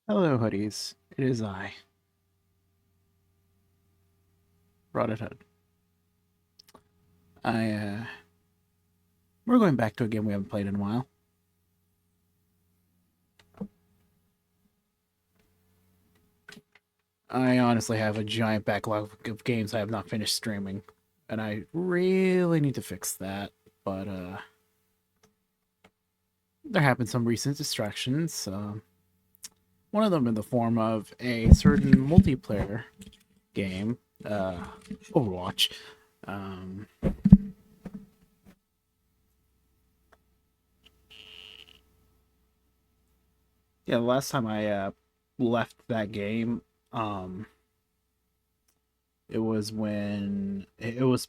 Hello, hoodies. It is I, Rotted Hood. I we're going back to a game we haven't played in a while. I honestly have a giant backlog of games I have not finished streaming, and I really need to fix that. But there have been some recent distractions. One of them in the form of a certain multiplayer game, Overwatch. Um, yeah, the last time I left that game, um, it was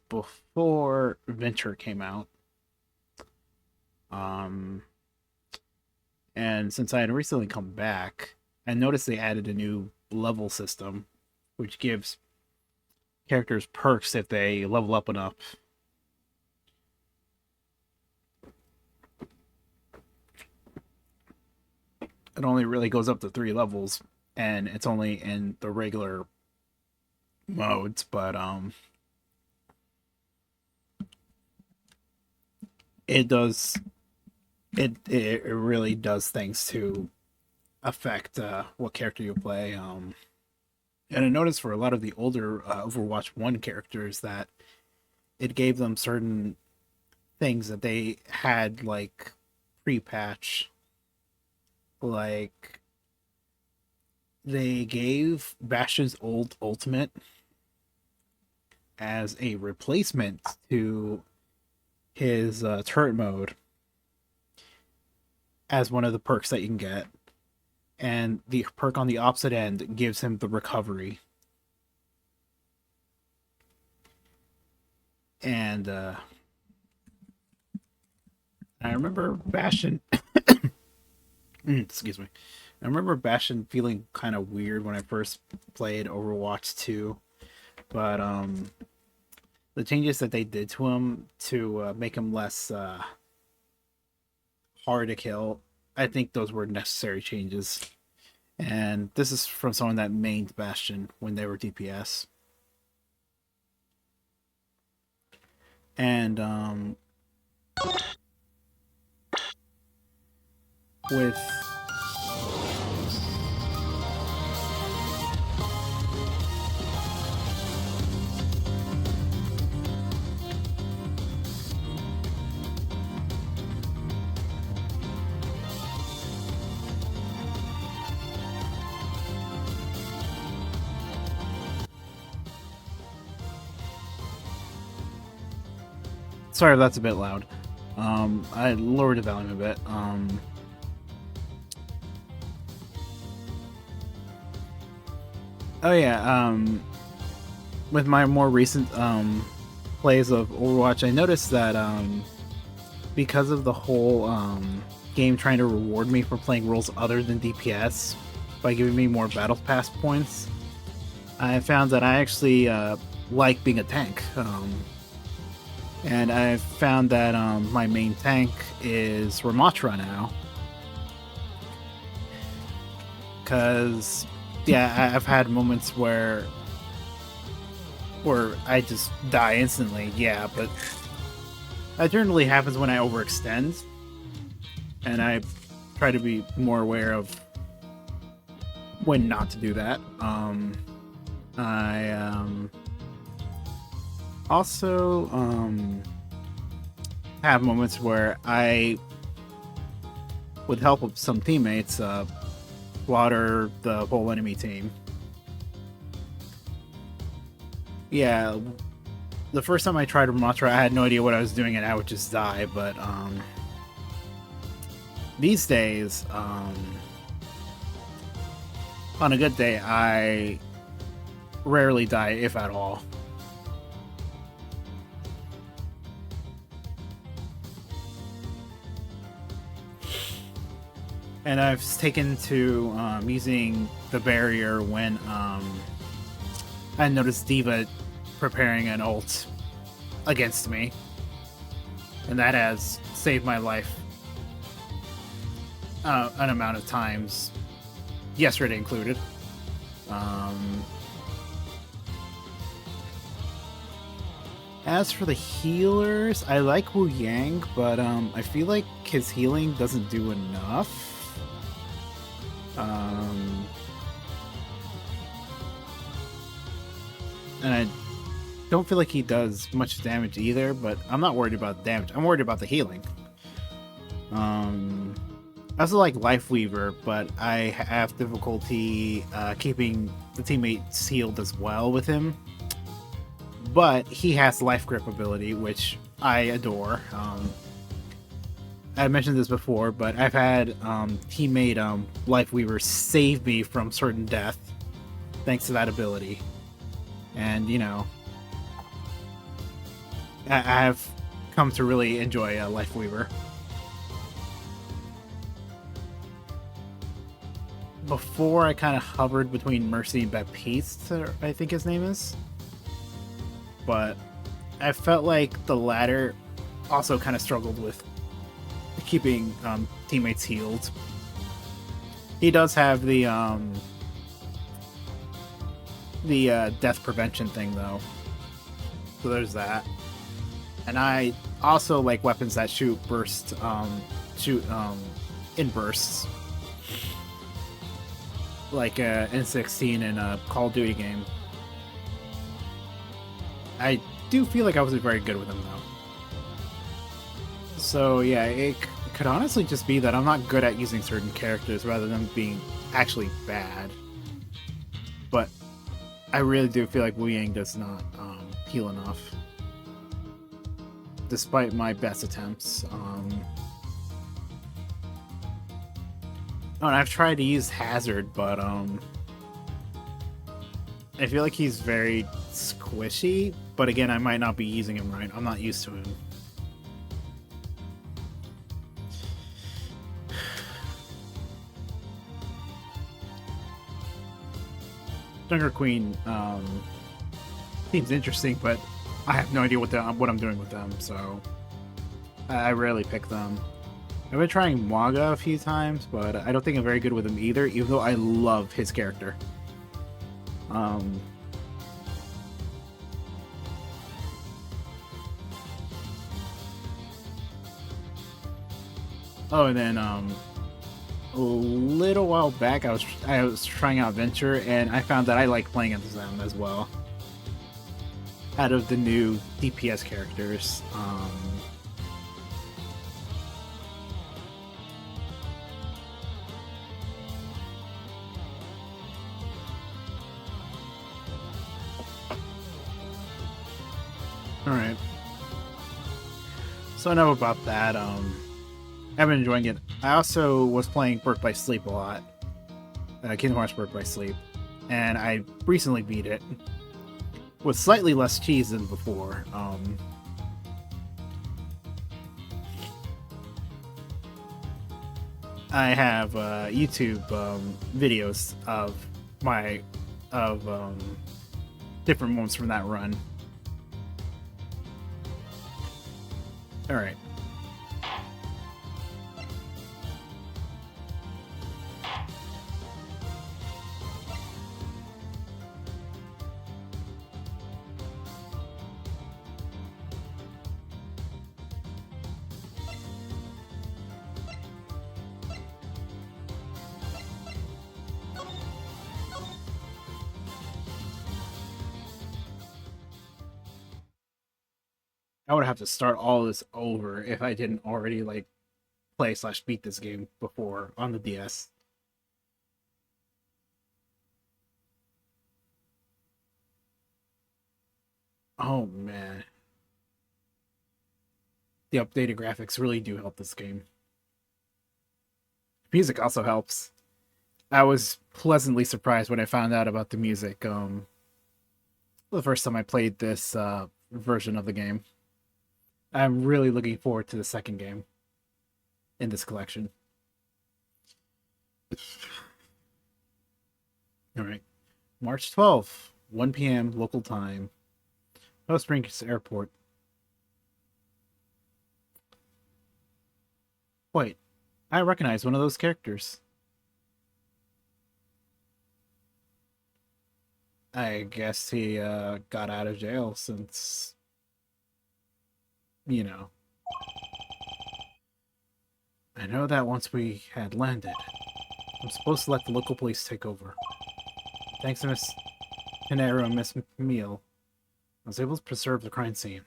before Venture came out. Um, and since I had recently come back, I noticed they added a new level system, which gives characters perks if they level up enough. It only really goes up to 3 levels, and it's only in the regular modes. But it does it really does things to affect what character you play. And I noticed for a lot of the older Overwatch 1 characters that it gave them certain things that they had like pre-patch. Like they gave Bastion's old ultimate as a replacement to his turret mode as one of the perks that you can get. And the perk on the opposite end gives him the recovery. And I remember Bastion excuse me. I remember Bastion feeling kind of weird when I first played Overwatch 2, but the changes that they did to him to make him less hard to kill, I think those were necessary changes. And this is from someone that mained Bastion when they were DPS. And with sorry if that's a bit loud. I lowered the volume a bit. Oh yeah. With my more recent plays of Overwatch, I noticed that because of the whole game trying to reward me for playing roles other than DPS by giving me more battle pass points, I found that I actually like being a tank. And I've found that my main tank is Ramatra now. Because, yeah, I've had moments where I just die instantly, yeah, but that generally happens when I overextend. And I try to be more aware of when not to do that. I also have moments where I, with help of some teammates, slaughter the whole enemy team. Yeah, the first time I tried Ramatra, I had no idea what I was doing and I would just die, but these days, on a good day, I rarely die, if at all. And I've taken to using the barrier when I noticed D.Va preparing an ult against me. And that has saved my life an amount of times. yesterday included. Um, as for the healers, I like Wu Yang, but I feel like his healing doesn't do enough. And I don't feel like he does much damage either, but I'm not worried about the damage. I'm worried about the healing. I also like Life Weaver, but I have difficulty keeping the teammates healed as well with him. But he has Life Grip ability, which I adore. I mentioned this before, but I've had teammate Life Weaver save me from certain death thanks to that ability. And, you know, I have come to really enjoy Life Weaver. Before, I kind of hovered between Mercy and Baptiste, I think his name is. But I felt like the latter also kind of struggled with keeping teammates healed. He does have the death prevention thing, though. So there's that. And I also like weapons that shoot in bursts. Like N16 in a Call of Duty game. I do feel like I wasn't very good with him, though. So yeah, it could honestly just be that I'm not good at using certain characters rather than being actually bad. But I really do feel like Wu Yang does not heal enough. Despite my best attempts. Oh, and I've tried to use Hazard, but I feel like he's very squishy. But again, I might not be using him right. I'm not used to him. Junker Queen seems interesting, but I have no idea what I'm doing with them, so I rarely pick them. I've been trying Mwaga a few times, but I don't think I'm very good with him either, even though I love his character. Oh, and then a little while back, I was trying out Venture, and I found that I like playing as them as well. Out of the new DPS characters, Alright. So enough about that. I've been enjoying it. I also was playing Birth by Sleep a lot. Kingdom Hearts Birth by Sleep. And I recently beat it. With slightly less cheese than before. I have YouTube videos of different moments from that run. Alright. I would have to start all this over if I didn't already like play/beat this game before on the DS. Oh man. The updated graphics really do help this game. Music also helps. I was pleasantly surprised when I found out about the music the first time I played this version of the game. I'm really looking forward to the second game in this collection. Alright. March 12th, 1 p.m. local time. Post Springs Airport. Wait, I recognize one of those characters. I guess he got out of jail since, you know. I know that once we had landed, I'm supposed to let the local police take over. Thanks to Miss Pinero and Miss Meal, I was able to preserve the crime scene.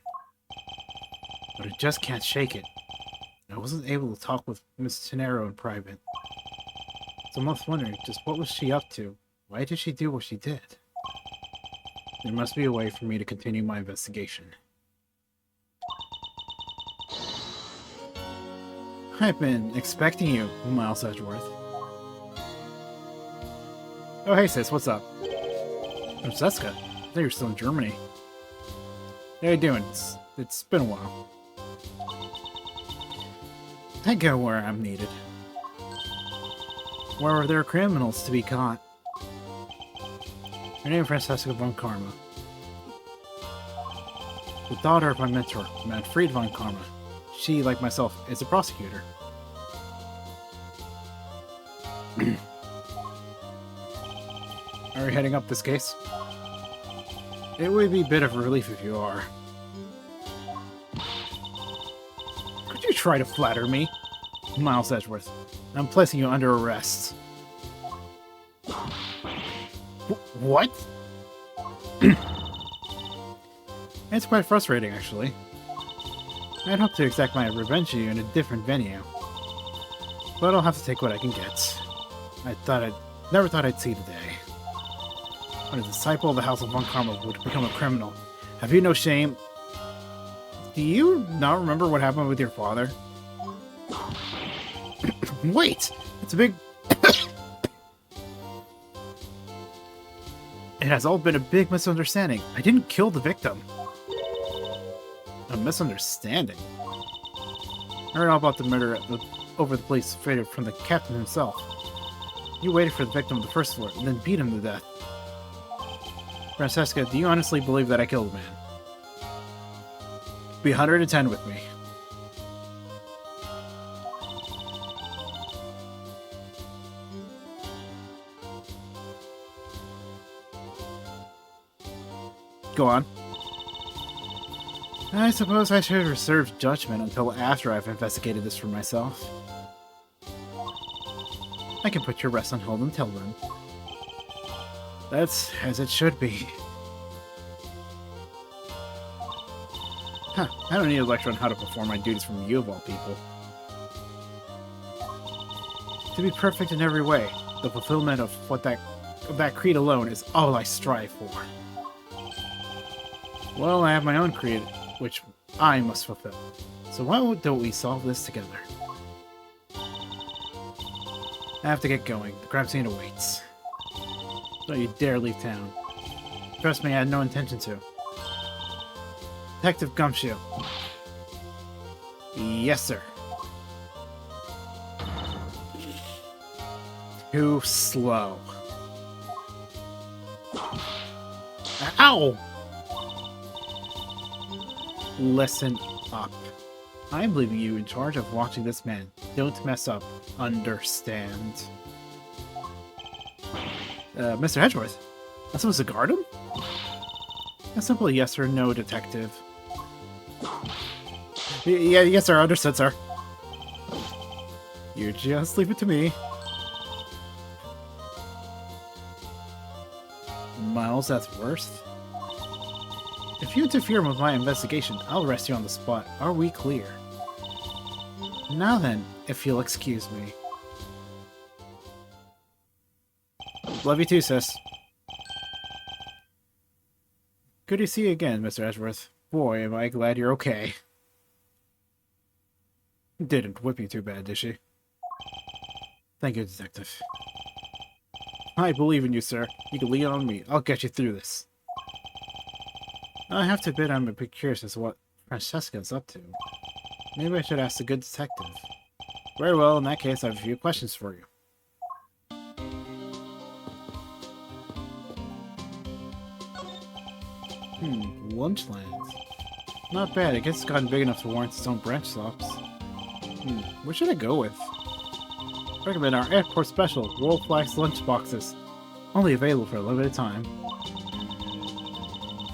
But I just can't shake it. I wasn't able to talk with Miss Pinero in private. So I'm left wondering, just what was she up to? Why did she do what she did? There must be a way for me to continue my investigation. I've been expecting you, Miles Edgeworth. Oh, hey sis, what's up? I'm Seska. I thought you were still in Germany. How you doing? It's been a while. I go where I'm needed. Where are there criminals to be caught? Her name is Francesca von Karma. The daughter of my mentor, Manfred von Karma. She, like myself, is a prosecutor. Are you heading up this case? It would be a bit of a relief if you are. Could you try to flatter me? Miles Edgeworth, I'm placing you under arrest. What? It's quite frustrating, actually. I'd hope to exact my revenge on you in a different venue. But I'll have to take what I can get. Never thought I'd see the day. When a disciple of the House of Von Karma would become a criminal. Have you no shame? Do you not remember what happened with your father? Wait! It's a big... It has all been a big misunderstanding. I didn't kill the victim. A misunderstanding? I heard all about the murder over the police faded from the captain himself. You waited for the victim on the first floor and then beat him to death. Francesca, do you honestly believe that I killed the man? Be 110 with me. Go on. I suppose I should reserve judgment until after I've investigated this for myself. I can put your arrest on hold until then. That's as it should be. Huh, I don't need a lecture on how to perform my duties from you of all people. To be perfect in every way, the fulfillment of that creed alone is all I strive for. Well, I have my own creed, which I must fulfill. So why don't we solve this together? I have to get going. The crime scene awaits. Don't you dare leave town. Trust me, I had no intention to. Detective Gumshoe. Yes, sir. Too slow. Ow! Listen up. I'm leaving you in charge of watching this man. Don't mess up. Understand? Mr. Edgeworth? I'm supposed to guard him? A simple yes or no, detective. Yeah, yes, sir. Understood, sir. You just leave it to me. Miles Edgeworth? If you interfere with my investigation, I'll arrest you on the spot. Are we clear? Now then, if you'll excuse me. Love you too, sis. Good to see you again, Mr. Edgeworth. Boy, am I glad you're okay. Didn't whip you too bad, did she? Thank you, detective. I believe in you, sir. You can lean on me. I'll get you through this. I have to admit I'm a bit curious as to what Francesca's up to. Maybe I should ask the good detective. Very well, in that case I have a few questions for you. Lunchlands. Not bad, I guess it's gotten big enough to warrant its own branch stops. What should I go with? Recommend our airport special, World Flags lunch boxes. Only available for a limited time.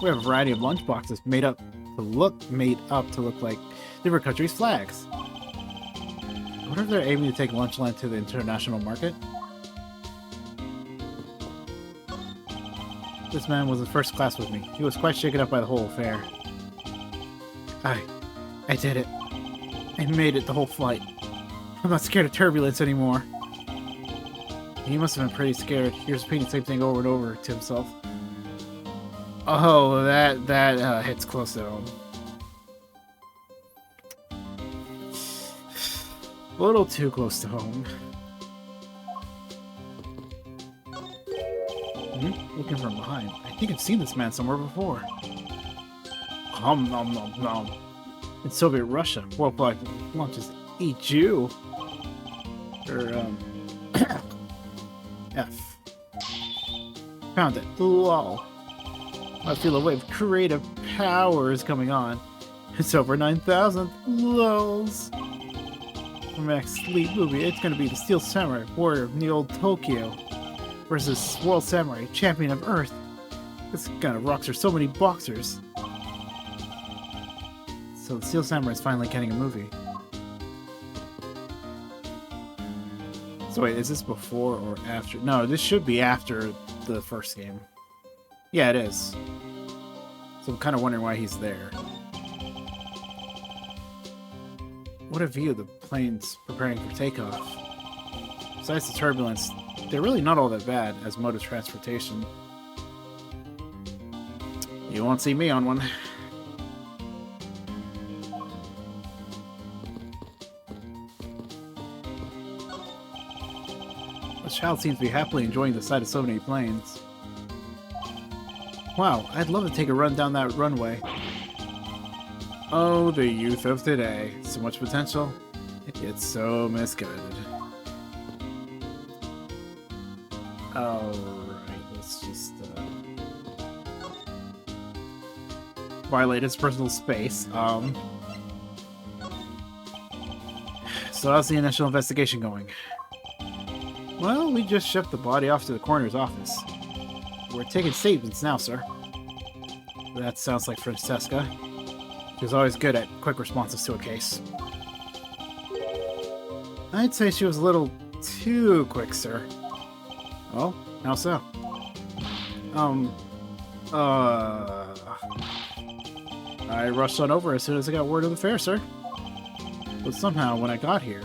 We have a variety of lunchboxes made up to look like different countries' flags. I wonder if they're aiming to take Lunchland to the international market. This man was in first class with me. He was quite shaken up by the whole affair. I did it. I made it the whole flight. I'm not scared of turbulence anymore. He must have been pretty scared. He was repeating the same thing over and over to himself. Oh, that hits close to home. A little too close to home. Looking from behind. I think I've seen this man somewhere before. Nom nom nom. In Soviet Russia, worldwide launches eat you. Or F. Found it. Lol. I feel a wave of creative power is coming on. It's over 9,000. Lols. For my next lead movie, it's gonna be the Steel Samurai, warrior of the old Tokyo, versus World Samurai, champion of Earth. This kind of rocks are so many boxers. So the Steel Samurai is finally getting a movie. So wait, is this before or after? No, this should be after the first game. Yeah, it is. So I'm kind of wondering why he's there. What a view, the plane's preparing for takeoff. Besides the turbulence, they're really not all that bad as mode of transportation. You won't see me on one. The child seems to be happily enjoying the sight of so many planes. Wow, I'd love to take a run down that runway. Oh, the youth of today. So much potential, yet so misguided. Alright, let's just violate his personal space. So how's the initial investigation going? Well, we just shipped the body off to the coroner's office. We're taking statements now, sir. That sounds like Francesca. She was always good at quick responses to a case. I'd say she was a little too quick, sir. Oh, how so? I rushed on over as soon as I got word of the affair, sir. But somehow, when I got here,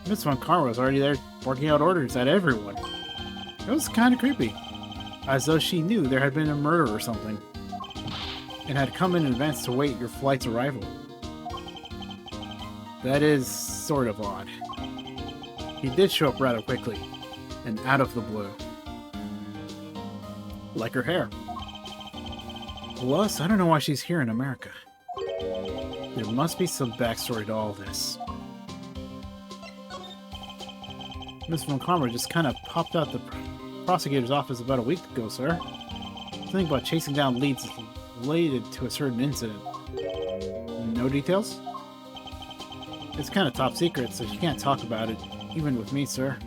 Miss Von Karma was already there barking out orders at everyone. It was kind of creepy. As though she knew there had been a murder or something, and had come in advance to wait your flight's arrival. That is sort of odd. He did show up rather quickly, and out of the blue. Like her hair. Plus, I don't know why she's here in America. There must be some backstory to all this. Miss Von Karma just kind of popped out the prosecutor's office about a week ago, sir. Something about chasing down leads related to a certain incident. No details? It's kind of top secret, so she can't talk about it, even with me, sir.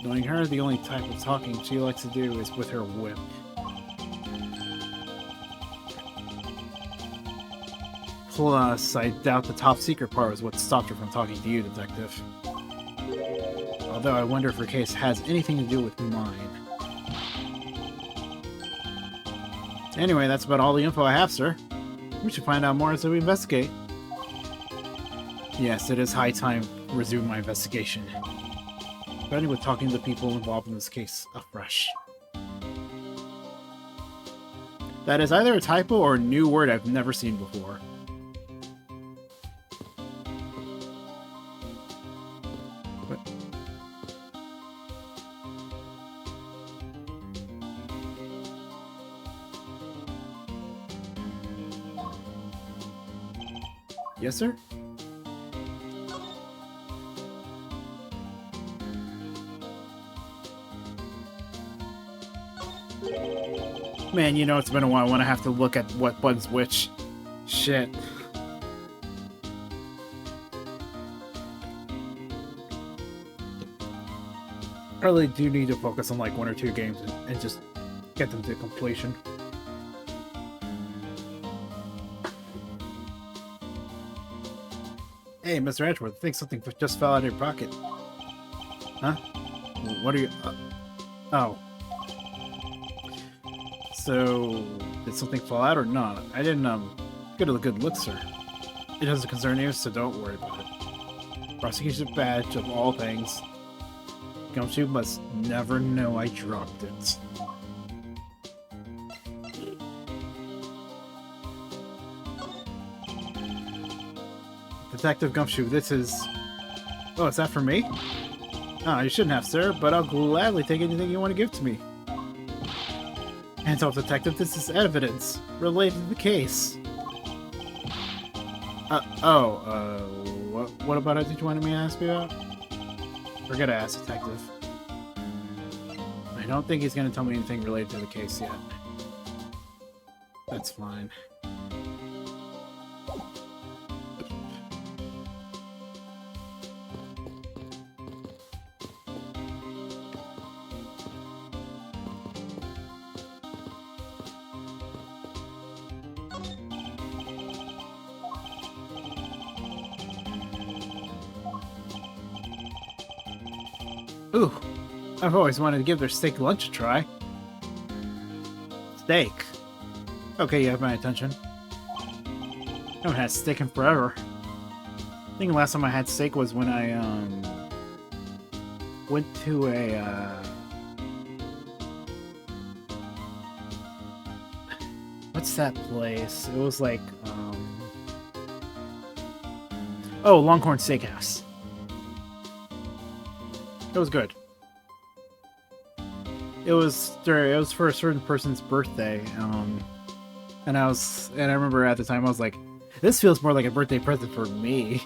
Knowing her, the only type of talking she likes to do is with her whip. Plus, I doubt the top secret part was what stopped her from talking to you, Detective. Although I wonder if her case has anything to do with mine. Anyway, that's about all the info I have, sir. We should find out more as we investigate. Yes, it is high time to resume my investigation. Starting with talking to the people involved in this case afresh. That is either a typo or a new word I've never seen before. What? Yes, sir? Man, you know it's been a while when I have to look at what button's which. Shit. I really do need to focus on like one or two games and just get them to completion. Hey, Mr. Edgeworth, I think something just fell out of your pocket. Huh? What are you... oh. So, did something fall out or not? I didn't, get a good look, sir. It doesn't concern you, so don't worry about it. Prosecution badge of all things. Gumshoe must never know I dropped it. Detective Gumshoe, this is... oh, is that for me? Oh, you shouldn't have, sir, but I'll gladly take anything you want to give to me. Hands off, Detective, this is evidence related to the case. What about it did you want me to ask me about? Forget to ask, Detective. I don't think he's going to tell me anything related to the case yet. That's fine. Ooh, I've always wanted to give their steak lunch a try. Steak? Okay, you have my attention. I haven't had steak in forever. I think the last time I had steak was when I, went to a, what's that place? It was like, oh, Longhorn Steakhouse. It was good. It was for a certain person's birthday, and I remember at the time I was like, this feels more like a birthday present for me.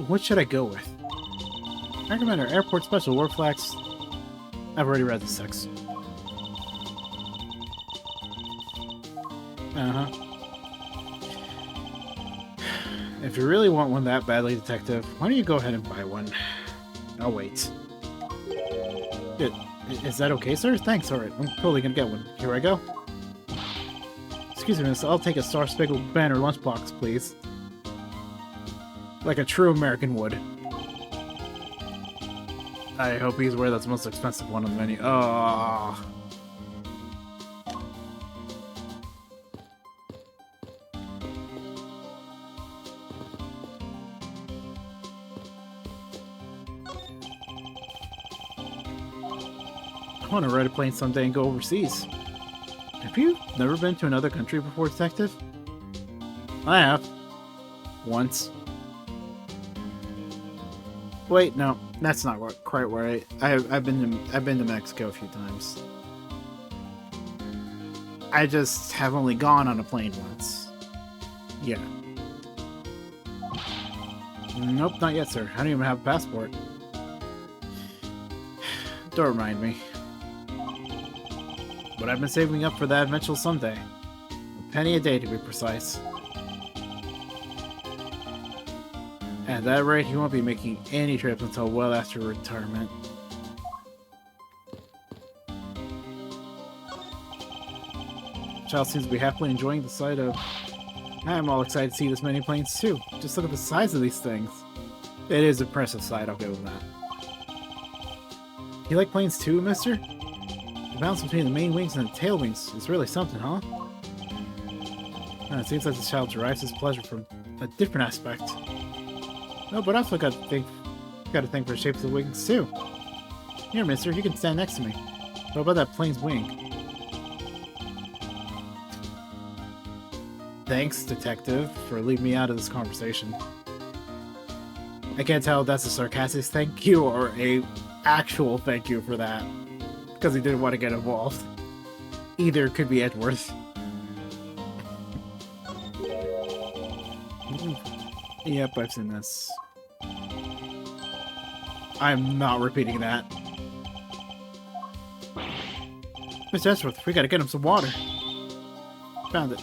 What should I go with? I recommend our airport special war flax. I've already read the 6. If you really want one that badly, Detective, why don't you go ahead and buy one? I'll wait. Is that okay, sir? Thanks, alright. I'm totally gonna get one. Here I go. Excuse me, miss. I'll take a Star-Spangled Banner lunchbox, please. Like a true American would. I hope he's aware that's the most expensive one on the menu. Oh. I want to ride a plane someday and go overseas. Have you never been to another country before, Detective? I have. Once. Wait, no, that's not quite right. I've been to Mexico a few times. I just have only gone on a plane once. Yeah. Nope, not yet, sir. I don't even have a passport. Don't remind me. But I've been saving up for that eventual someday. A penny a day, to be precise. At that rate, he won't be making any trips until well after retirement. The child seems to be happily enjoying the sight of... I'm all excited to see this many planes too. Just look at the size of these things. It is an impressive sight, I'll go with that. You like planes too, mister? The balance between the main wings and the tail wings is really something, huh? It seems like the child derives his pleasure from a different aspect. No, but I've also got to think for the shapes of the wings too. Here, mister, you can stand next to me. What about that plane's wing? Thanks, Detective, for leaving me out of this conversation. I can't tell if that's a sarcastic thank you or a actual thank you for that. Because he didn't want to get involved. Either could be Edgeworth. Yep, I've seen this. I'm not repeating that. Mr. Edgeworth, we gotta get him some water. Found it.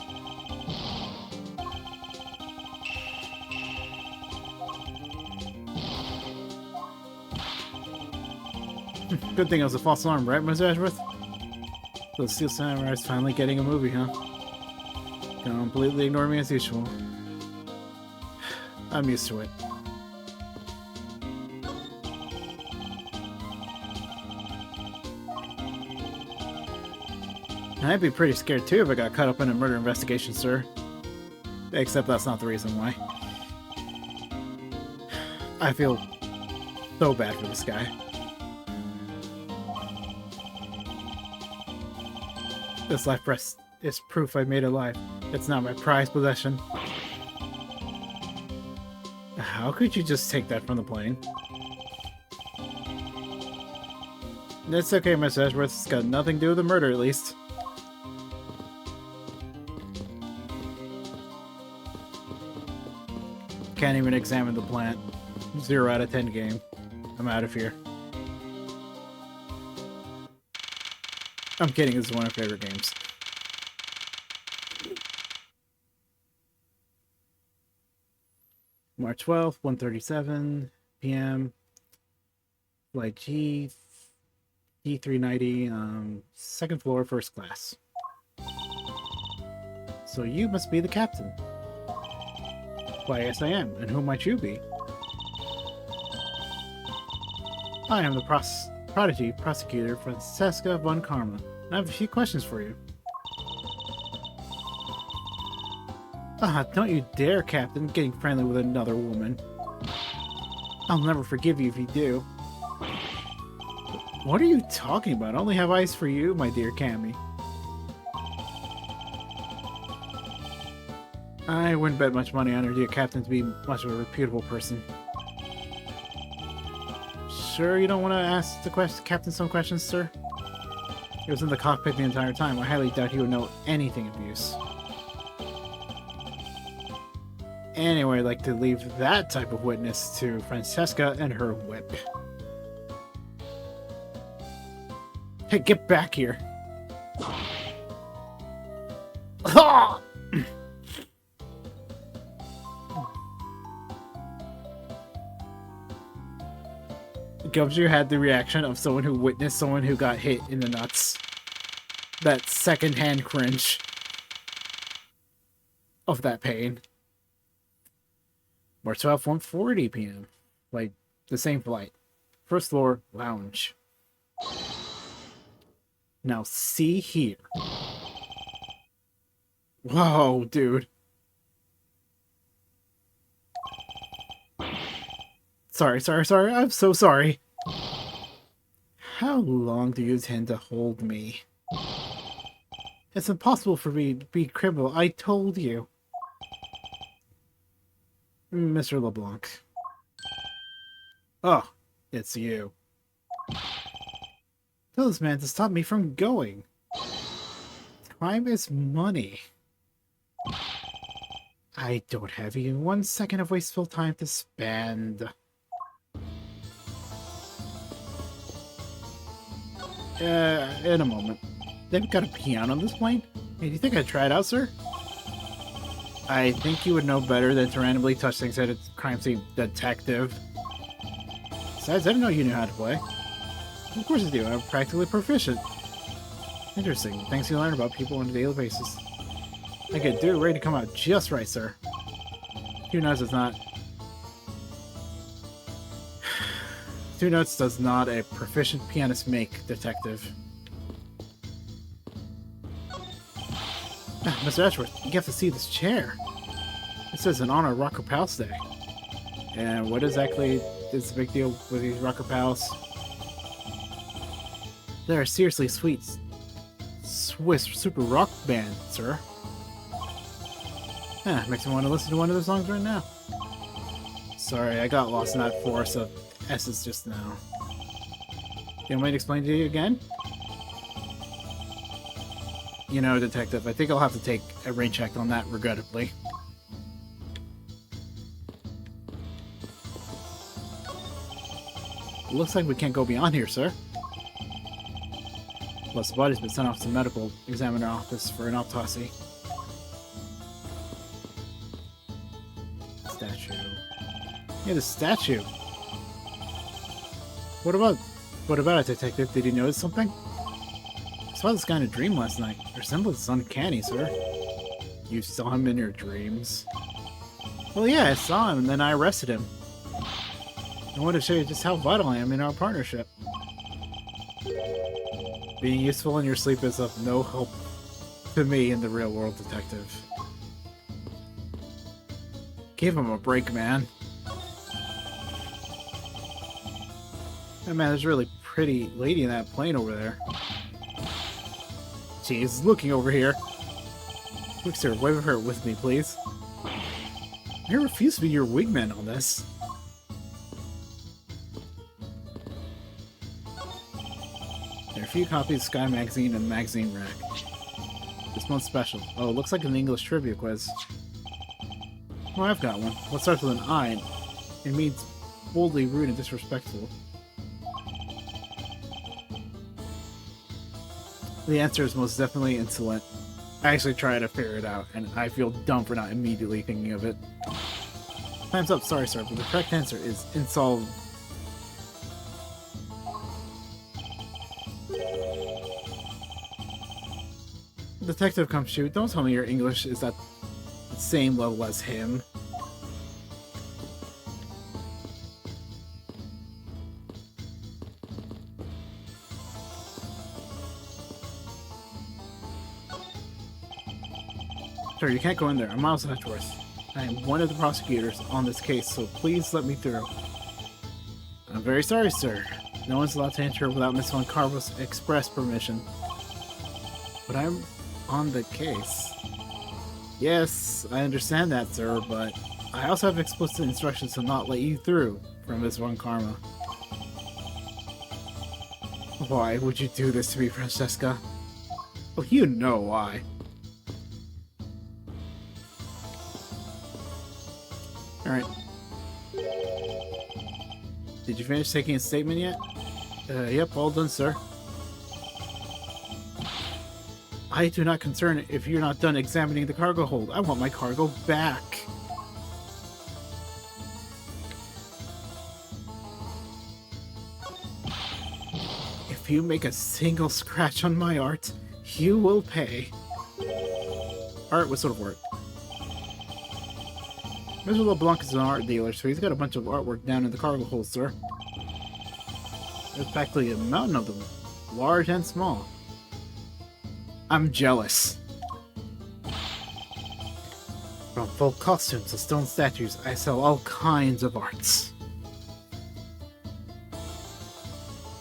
Good thing it was a false alarm, right, Mr. Edgeworth? So the Steel Samurai's finally getting a movie, huh? Completely ignore me as usual. I'm used to it. I'd be pretty scared too if I got caught up in a murder investigation, sir. Except that's not the reason why. I feel so bad for this guy. This life breath is proof I made it alive. It's not my prized possession. How could you just take that from the plane? It's okay, Miss Edgeworth. It's got nothing to do with the murder, at least. Can't even examine the plant. 0 out of 10 game. I'm out of here. I'm kidding, this is one of my favorite games. March 12th, 1:37 p.m. Flight G, D390, second floor, first class. So you must be the captain. Why, yes I am. And who might you be? I am the prodigy prosecutor Francesca von Karma. I have a few questions for you. Ah, don't you dare, Captain, getting friendly with another woman. I'll never forgive you if you do. What are you talking about? I only have eyes for you, my dear Cammy. I wouldn't bet much money on her dear Captain to be much of a reputable person. Sure you don't want to ask the Captain some questions, sir? He was in the cockpit the entire time. I highly doubt he would know anything of use. Anyway, I'd like to leave that type of witness to Francesca and her whip. Hey, get back here! Gumshoe had the reaction of someone who witnessed someone who got hit in the nuts. That second-hand cringe of that pain. March 12th, 1:40 p.m. Like, the same flight. First floor, lounge. Now, see here. Whoa, dude. Sorry. I'm so sorry. How long do you intend to hold me? It's impossible for me to be criminal. I told you. Mr. LeBlanc. Oh, it's you. Tell this man to stop me from going. Time is money. I don't have even 1 second of wasteful time to spend. In a moment. They've got a piano on this plane? Hey, do you think I'd try it out, sir? I think you would know better than to randomly touch things at a crime scene detective. Besides, I didn't know you knew how to play. Of course I do. I'm practically proficient. Interesting. Things you learn about people on a daily basis. I could do it ready to come out just right, sir. Who knows it's not... 2 notes does not a proficient pianist make, detective. Ah, Mr. Edgeworth, you have to see this chair. It says in honor of Rocker Pals Day. And what exactly is the big deal with these Rocker Pals? They're a seriously sweet Swiss super rock band, sir. Makes me want to listen to one of their songs right now. Sorry, I got lost in that forest of S's just now. You want me to explain to you again? You know, detective, I think I'll have to take a rain check on that, regrettably. Looks like we can't go beyond here, sir. Plus, the body's been sent off to the medical examiner office for an autopsy. Statue. Yeah, the statue. What about it, detective? Did you notice something? I saw this guy in a dream last night. Your resemblance is uncanny, sir. You saw him in your dreams? Well, yeah, I saw him, and then I arrested him. I want to show you just how vital I am in our partnership. Being useful in your sleep is of no help to me in the real world, detective. Give him a break, man. Oh, man, there's a really pretty lady in that plane over there. She's looking over here. Look, sir, wave her with me, please. I refuse to be your wingman on this. There are a few copies of Sky Magazine and the magazine rack. This month's special. Oh, it looks like an English trivia quiz. Oh, I've got one. What starts with an I? It means boldly rude and disrespectful. The answer is most definitely insolent. I actually tried to figure it out, and I feel dumb for not immediately thinking of it. Time's up, sorry sir, but the correct answer is insolvent. Detective come shoot, don't tell me your English is at the same level as him. Sir, you can't go in there. I'm Miles Edgeworth. I am one of the prosecutors on this case, so please let me through. I'm very sorry, sir. No one's allowed to enter without Miss Von Carvo's express permission. But I'm on the case. Yes, I understand that, sir, but I also have explicit instructions to not let you through from Miss Von Karma. Why would you do this to me, Francesca? Well, you know why. Alright. Did you finish taking a statement yet? Yep, all done, sir. I do not concern if you're not done examining the cargo hold. I want my cargo back. If you make a single scratch on my art, you will pay. Art, what sort of work? Mr. LeBlanc is an art dealer, so he's got a bunch of artwork down in the cargo hold, sir. There's practically a mountain of them, large and small. I'm jealous. From folk costumes to stone statues, I sell all kinds of arts.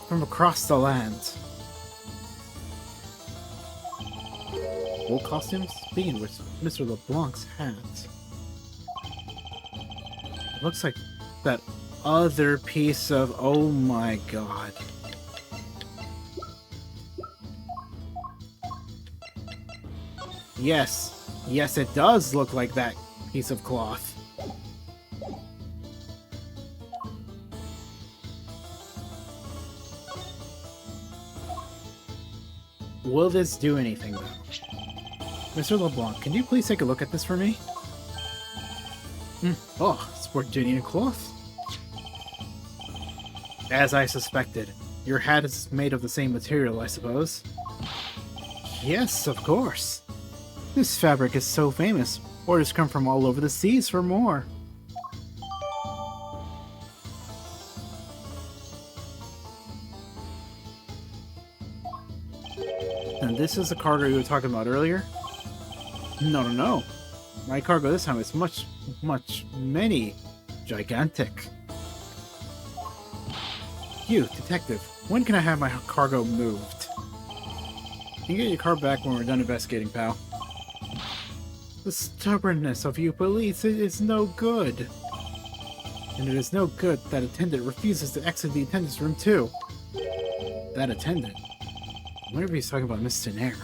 From across the land. Folk costumes? Speaking of which, Mr. LeBlanc's hat. Looks like that other piece of... Oh my god. Yes. Yes, it does look like that piece of cloth. Will this do anything, though? Mr. LeBlanc, can you please take a look at this for me? Oh, sport genuine cloth. As I suspected. Your hat is made of the same material, I suppose? Yes, of course. This fabric is so famous. Orders come from all over the seas for more. And this is the cargo you were talking about earlier? No. My cargo this time is many gigantic. You, detective, when can I have my cargo moved? You can get your car back when we're done investigating, pal. The stubbornness of you police is no good. And it is no good that attendant refuses to exit the attendance room too. That attendant? I wonder if he's talking about Miss Tenero.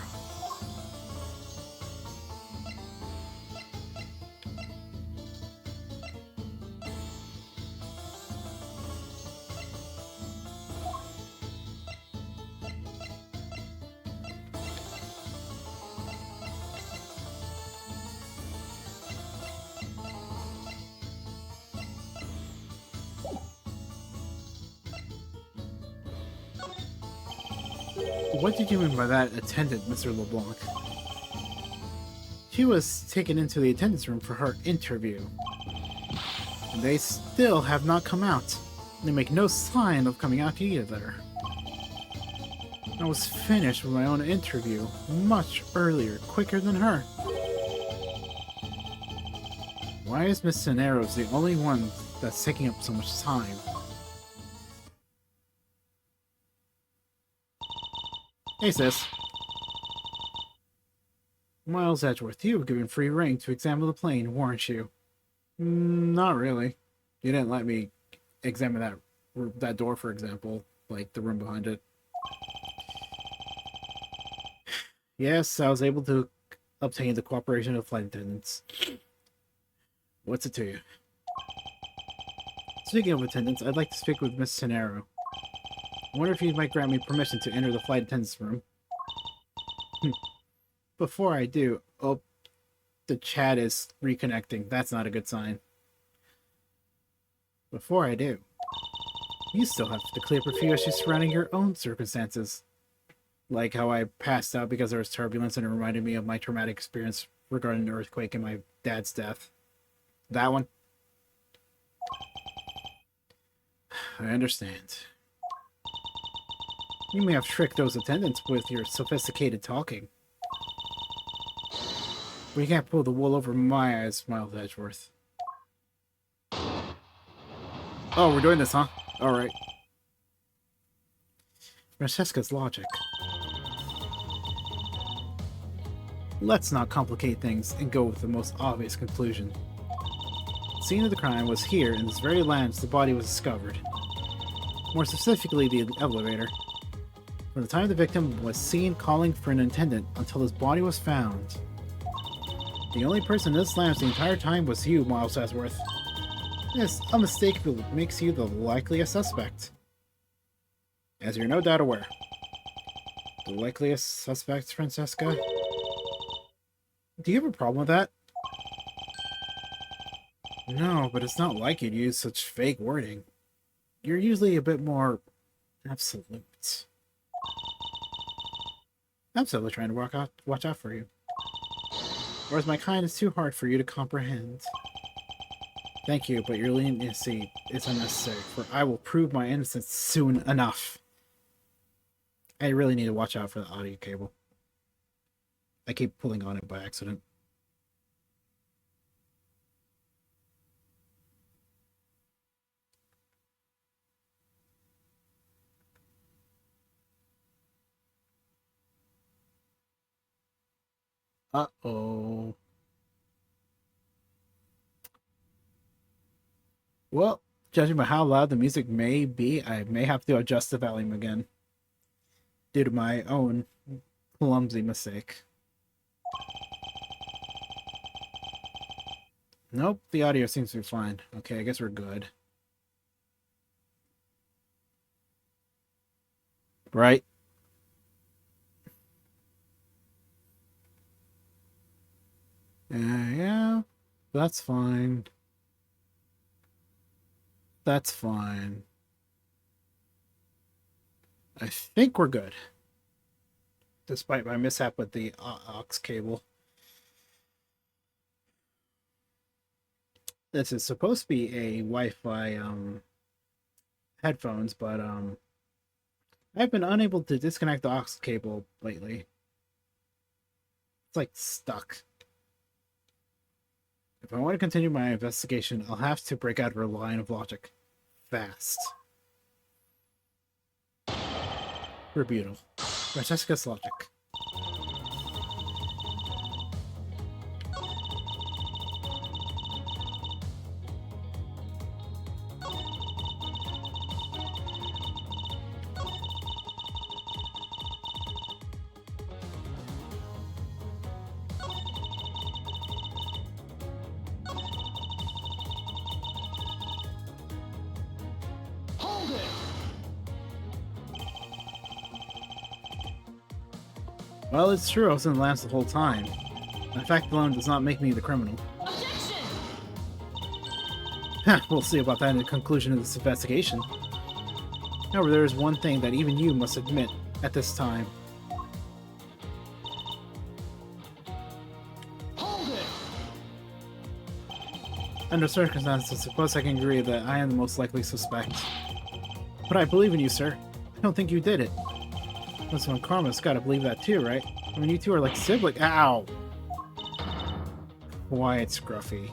What did you mean by that, attendant, Mr. LeBlanc? She was taken into the attendance room for her interview. And they still have not come out. They make no sign of coming out either. I was finished with my own interview much earlier, quicker than her. Why is Miss Cineros the only one that's taking up so much time? Hey sis. Miles Edgeworth, you were given free rein to examine the plane, weren't you? Not really. You didn't let me examine that door, for example, like the room behind it. Yes, I was able to obtain the cooperation of flight attendants. What's it to you? Speaking of attendants, I'd like to speak with Miss Tenero. I wonder if you might grant me permission to enter the flight attendants room. Before I do... Oh, the chat is reconnecting. That's not a good sign. Before I do, you still have to clear up a few issues surrounding your own circumstances. Like how I passed out because there was turbulence and it reminded me of my traumatic experience regarding the earthquake and my dad's death. That one? I understand. You may have tricked those attendants with your sophisticated talking. But you can't pull the wool over my eyes, Miles Edgeworth. Oh, we're doing this, huh? Alright. Francesca's logic. Let's not complicate things and go with the most obvious conclusion. The scene of the crime was here in this very lounge the body was discovered. More specifically, the elevator. From the time the victim was seen calling for an attendant until his body was found. The only person in this lounge the entire time was you, Miles Edgeworth. This unmistakably makes you the likeliest suspect. As you're no doubt aware. The likeliest suspect, Francesca? Do you have a problem with that? No, but it's not like you to use such vague wording. You're usually a bit more absolute. I'm simply trying to watch out for you. Whereas my kind is too hard for you to comprehend. Thank you, but your leniency is unnecessary, for I will prove my innocence soon enough. I really need to watch out for the audio cable. I keep pulling on it by accident. Uh-oh. Well, judging by how loud the music may be, I may have to adjust the volume again. Due to my own clumsy mistake. Nope, the audio seems to be fine. Okay, I guess we're good. Right? Yeah, that's fine. That's fine. I think we're good. Despite my mishap with the aux cable. This is supposed to be a Wi-Fi headphones, but I've been unable to disconnect the aux cable lately. It's like stuck. If I want to continue my investigation, I'll have to break out of a line of logic. Fast. Rebuttal. Francesca's logic. Well, it's true I was in the labs the whole time. The fact alone does not make me the criminal. We'll see about that in the conclusion of this investigation. However, there is one thing that even you must admit at this time. Under circumstances, I suppose I can agree that I am the most likely suspect. But I believe in you, sir. I don't think you did it. Listen, Karma's gotta believe that too, right? I mean, you two are like siblings. Ow! Quiet, Scruffy.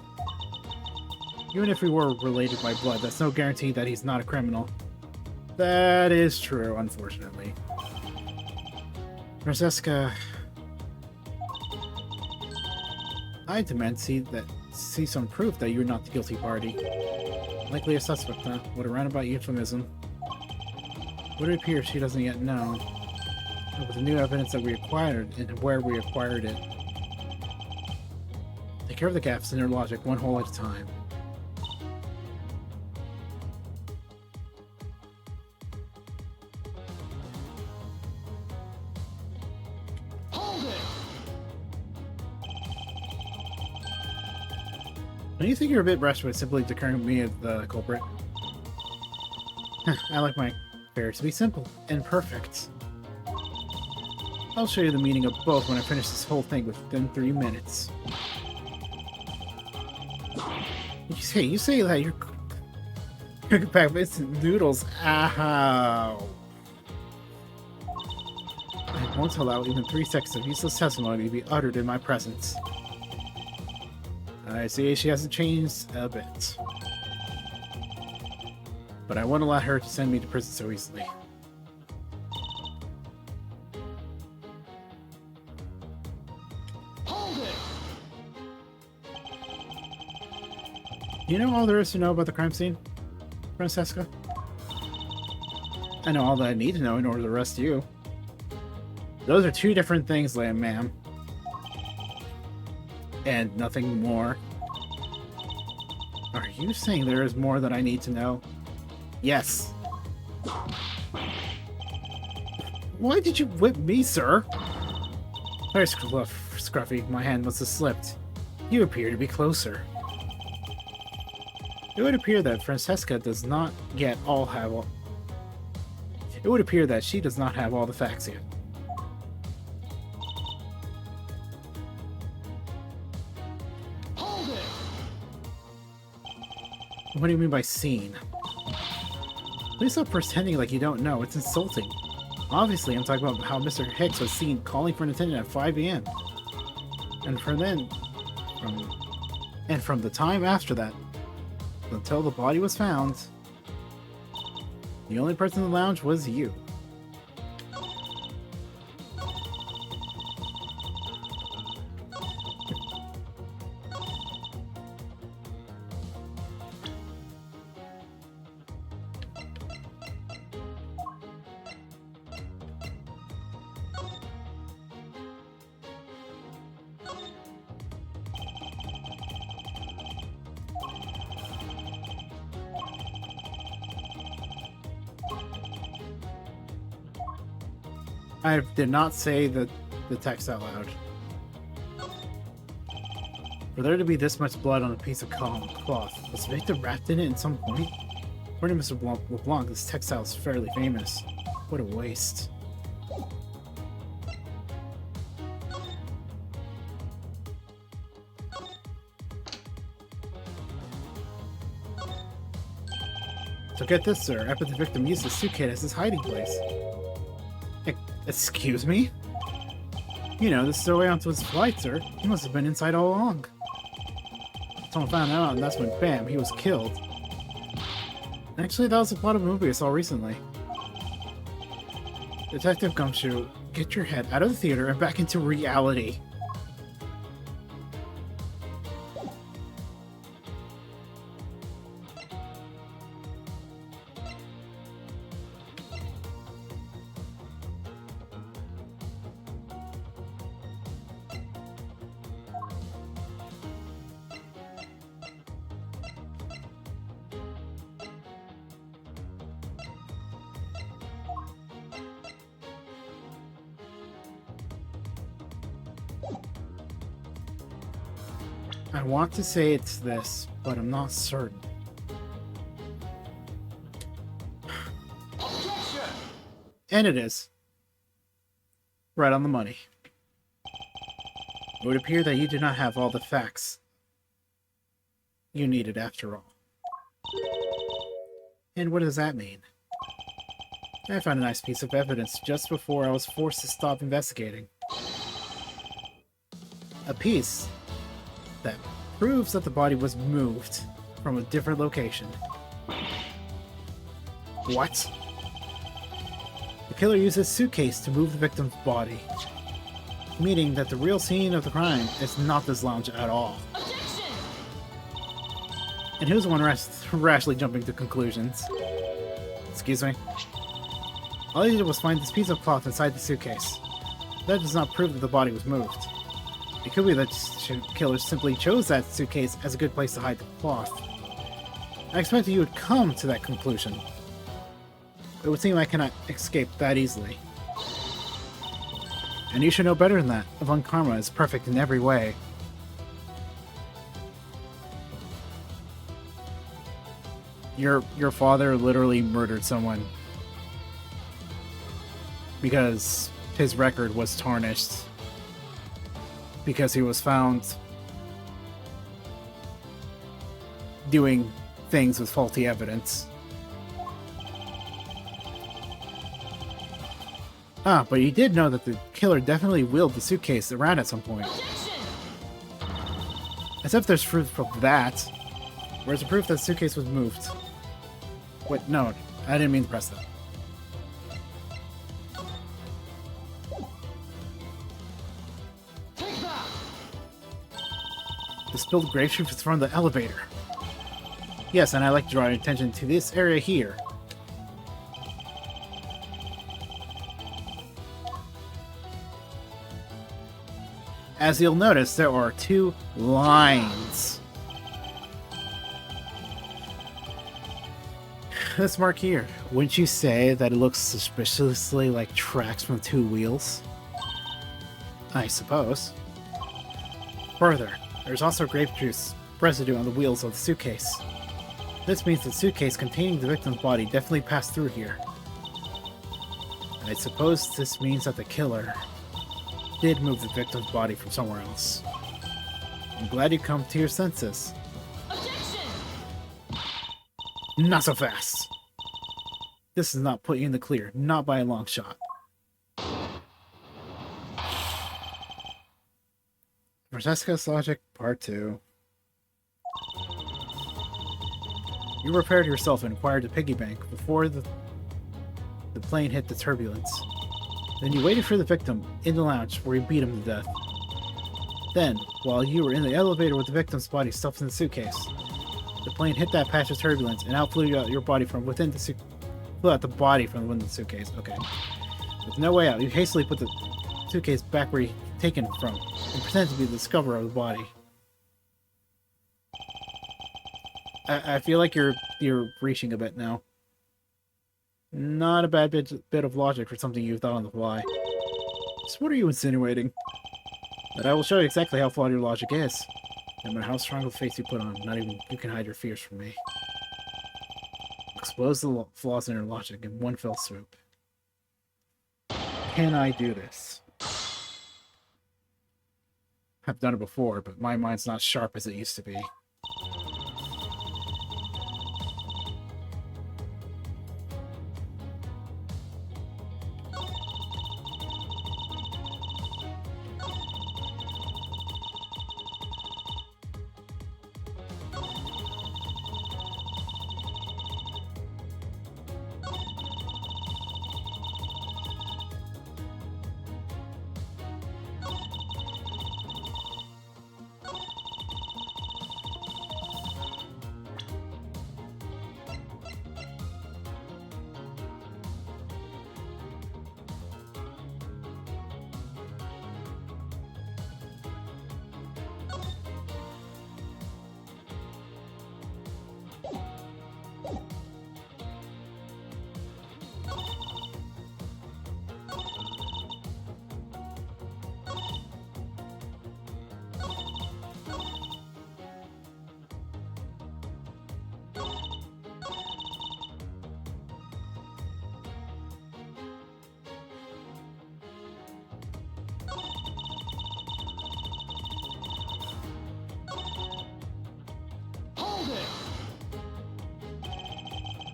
Even if we were related by blood, that's no guarantee that he's not a criminal. That is true, unfortunately. Francesca... I demand see some proof that you're not the guilty party. Likely a suspect, huh? What a roundabout euphemism. Would it appear she doesn't yet know? With the new evidence that we acquired and where we acquired it. Take care of the gaps in their logic one hole at a time. Don't you think you're a bit rushed by simply declaring me as the culprit? I like my affairs to be simple and perfect. I'll show you the meaning of both when I finish this whole thing within 3 minutes. You say that you're cooking back instant noodles. Ow! I won't allow even 3 seconds of useless testimony to be uttered in my presence. I see she hasn't changed a bit. But I won't allow her to send me to prison so easily. Hold it! You know all there is to know about the crime scene, Francesca? I know all that I need to know in order to arrest you. Those are 2 different things, ma'am. And nothing more. Are you saying there is more that I need to know? Yes. Why did you whip me, sir? Sorry, Scruffy, my hand must have slipped. You appear to be closer. It would appear that Francesca does not yet all have all... It would appear that she does not have all the facts yet. What do you mean by seen? Please stop pretending like you don't know. It's insulting. Obviously, I'm talking about how Mr. Hicks was seen calling for an attendant at 5 a.m. And from the time after that, until the body was found, the only person in the lounge was you. I did not say the text out loud. For there to be this much blood on a piece of cloth, was the victim wrapped in it at some point? According to Mr. LeBlanc, this textile is fairly famous. What a waste. So get this, sir. I bet the victim used the suitcase as his hiding place. Excuse me? You know, this is the way onto his flight, sir. He must have been inside all along. Someone found out, and that's when, bam, he was killed. Actually, that was the plot of a movie I saw recently. Detective Gumshoe, get your head out of the theater and back into reality. I want to say it's this, but I'm not certain. And it is. Right on the money. It would appear that you do not have all the facts. you needed after all. And what does that mean? I found a nice piece of evidence just before I was forced to stop investigating. A piece that proves that the body was moved from a different location. What? The killer used his suitcase to move the victim's body, meaning that the real scene of the crime is not this lounge at all. And who's the one rashly jumping to conclusions? Excuse me? All he did was find this piece of cloth inside the suitcase. That does not prove that the body was moved. It could be that the killer simply chose that suitcase as a good place to hide the cloth. I expected you would come to that conclusion. It would seem I cannot escape that easily. And you should know better than that. Avon Karma is perfect in every way. Your father literally murdered someone because his record was tarnished because he was found doing things with faulty evidence. Ah, but you did know that the killer definitely wheeled the suitcase around at some point. As if there's proof of that. Where's the proof that the suitcase was moved? Wait, no, I didn't mean to press that. The spilled grape juice is from the elevator. Yes, and I like to draw attention to this area here. As you'll notice, there are two lines. This mark here, wouldn't you say that it looks suspiciously like tracks from two wheels? I suppose. Further, there's also grape juice residue on the wheels of the suitcase. This means the suitcase containing the victim's body definitely passed through here. I suppose this means that the killer did move the victim's body from somewhere else. I'm glad you come to your senses. Not so fast! This does not put you in the clear, not by a long shot. Francesca's Logic, Part 2. You repaired yourself and acquired a piggy bank before the plane hit the turbulence. Then you waited for the victim in the lounge where you beat him to death. Then, while you were in the elevator with the victim's body stuffed in the suitcase, the plane hit that patch of turbulence and out flew out your body from within the flew out the body from within the suitcase. Okay. With no way out, you hastily put the suitcase back where you taken it from and pretended to be the discoverer of the body. I feel like you're reaching a bit now. Not a bad bit of logic for something you thought on the fly. So what are you insinuating? But I will show you exactly how flawed your logic is. No matter how strong of a face you put on, not even you can hide your fears from me. Expose the flaws in your logic in one fell swoop. Can I do this? I've done it before, but my mind's not sharp as it used to be.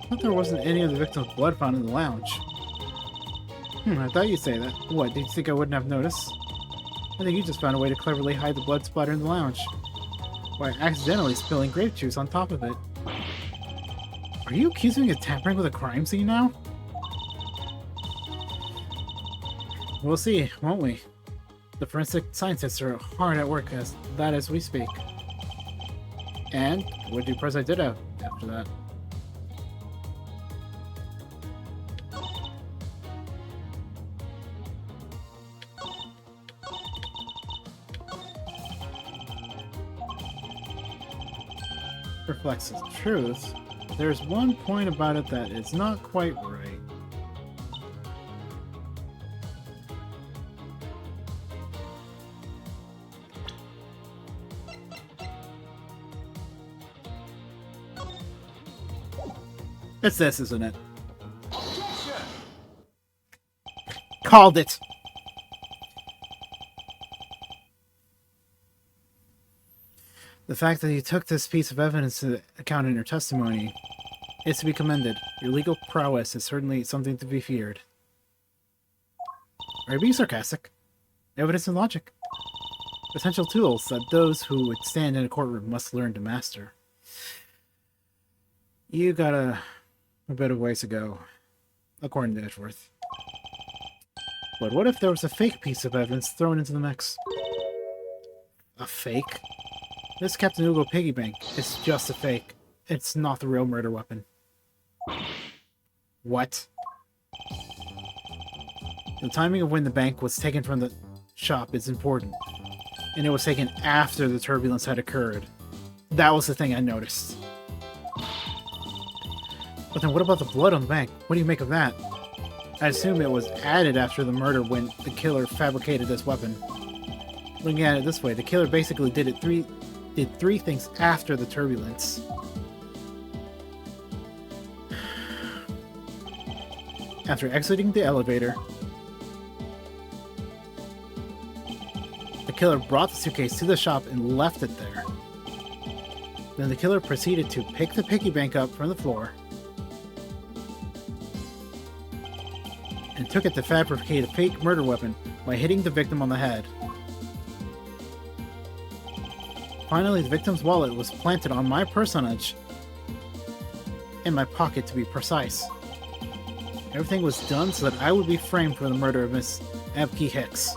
I thought there wasn't any of the victim's blood found in the lounge. I thought you'd say that. What, did you think I wouldn't have noticed? I think you just found a way to cleverly hide the blood splatter in the lounge. By accidentally spilling grape juice on top of it. Are you accusing me of tampering with a crime scene now? We'll see, won't we? The forensic scientists are hard at work as we speak. And what do you suppose I did after that? Reflects the truth. There's one point about it that is not quite right. It's this, isn't it? Called it! The fact that you took this piece of evidence to account in your testimony is to be commended. Your legal prowess is certainly something to be feared. Are you being sarcastic? Evidence and logic. Potential tools that those who would stand in a courtroom must learn to master. You got a bit of ways to go, according to Edgeworth. But what if there was a fake piece of evidence thrown into the mix? A fake? This Captain Hugo piggy bank is just a fake. It's not the real murder weapon. What? The timing of when the bank was taken from the shop is important. And it was taken after the turbulence had occurred. That was the thing I noticed. But then what about the blood on the bank? What do you make of that? I assume it was added after the murder when the killer fabricated this weapon. Looking at it this way, the killer basically did three things after the turbulence. After exiting the elevator, the killer brought the suitcase to the shop and left it there. Then the killer proceeded to pick the piggy bank up from the floor and took it to fabricate a fake murder weapon by hitting the victim on the head. Finally, the victim's wallet was planted on my personage, in my pocket to be precise. Everything was done so that I would be framed for the murder of Miss Abke Hicks.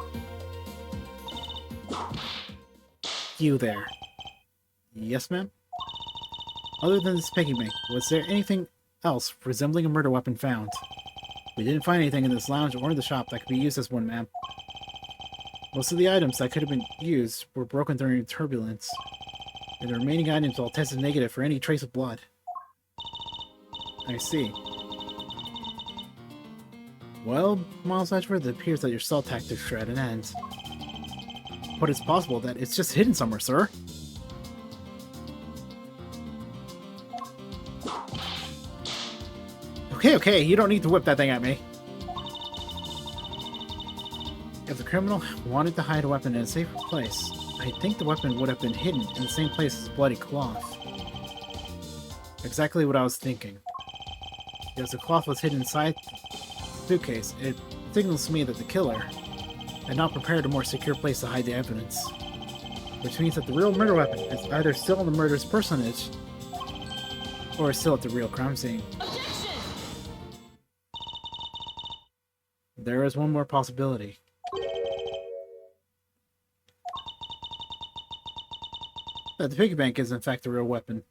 You there. Yes, ma'am? Other than this piggy bank, was there anything else resembling a murder weapon found? We didn't find anything in this lounge or in the shop that could be used as one, ma'am. Most of the items that could have been used were broken during turbulence, and the remaining items all tested negative for any trace of blood. I see. Well, Miles Edgeworth, it appears that your stealth tactics are at an end. But it's possible that it's just hidden somewhere, sir. Okay, you don't need to whip that thing at me. If the criminal wanted to hide a weapon in a safer place, I think the weapon would have been hidden in the same place as the bloody cloth. Exactly what I was thinking. Because the cloth was hidden inside the suitcase, it signals to me that the killer had not prepared a more secure place to hide the evidence. Which means that the real murder weapon is either still on the murderer's personage, or is still at the real crime scene. There is one more possibility. That the piggy bank is in fact the real weapon.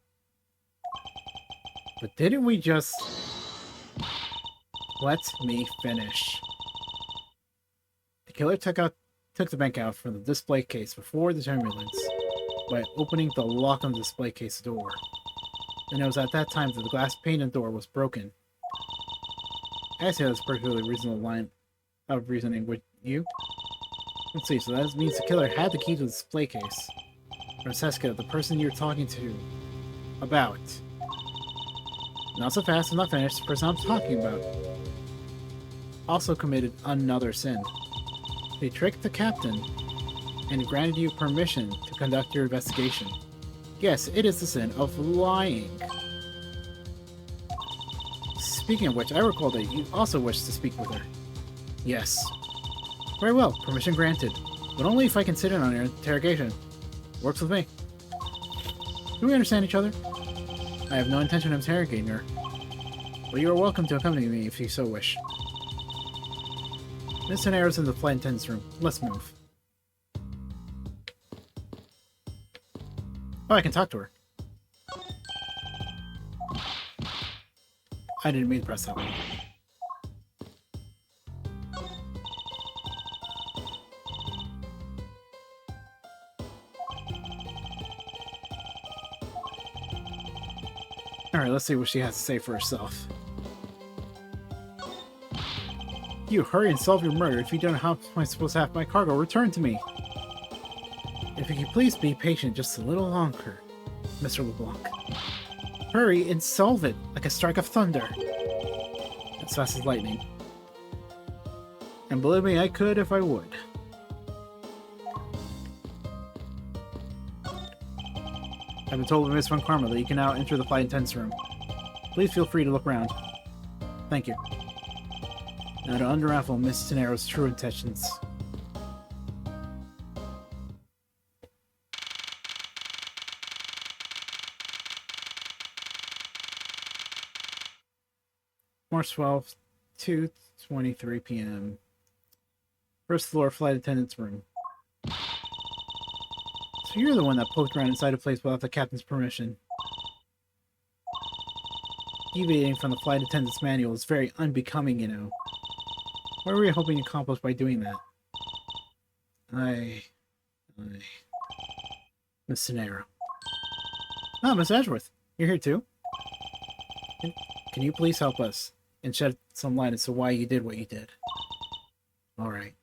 But didn't we just... Let me finish. The killer took the bank out from the display case before the turbulence by opening the lock on the display case door. And it was at that time that the glass pane and door was broken. I say that's a particularly reasonable line of reasoning, would you? Let's see, so that means the killer had the key to the display case. Francesca, the person you're talking to about. Not so fast, I'm not finished. The person I'm talking about also committed another sin. They tricked the captain and granted you permission to conduct your investigation. Yes, it is the sin of lying. Speaking of which, I recall that you also wish to speak with her. Yes. Very well, permission granted. But only if I can sit in on your interrogation. Works with me. Do we understand each other? I have no intention of interrogating her. But you are welcome to accompany me if you so wish. Miss Tenero's in the flight attendant's room. Let's move. Oh, I can talk to her. I didn't mean to press that one. Alright, let's see what she has to say for herself. You hurry and solve your murder. If you don't know how am I supposed to have my cargo returned to me? If you could please be patient just a little longer, Mr. LeBlanc. Hurry and solve it, like a strike of thunder. As fast as lightning. And believe me, I could if I would. I've been told by Miss Von Karma that you can now enter the flight attendant's room. Please feel free to look around. Thank you. Now to unravel Miss Tenero's true intentions. March 12th, 2:23 p.m. First floor flight attendant's room. So you're the one that poked around inside a place without the captain's permission. Deviating from the flight attendant's manual is very unbecoming, you know. What were you hoping to accomplish by doing that? Miss Tenero. Ah, Miss Edgeworth. You're here too? Can you please help us and shed some light as to why you did what you did? Alright.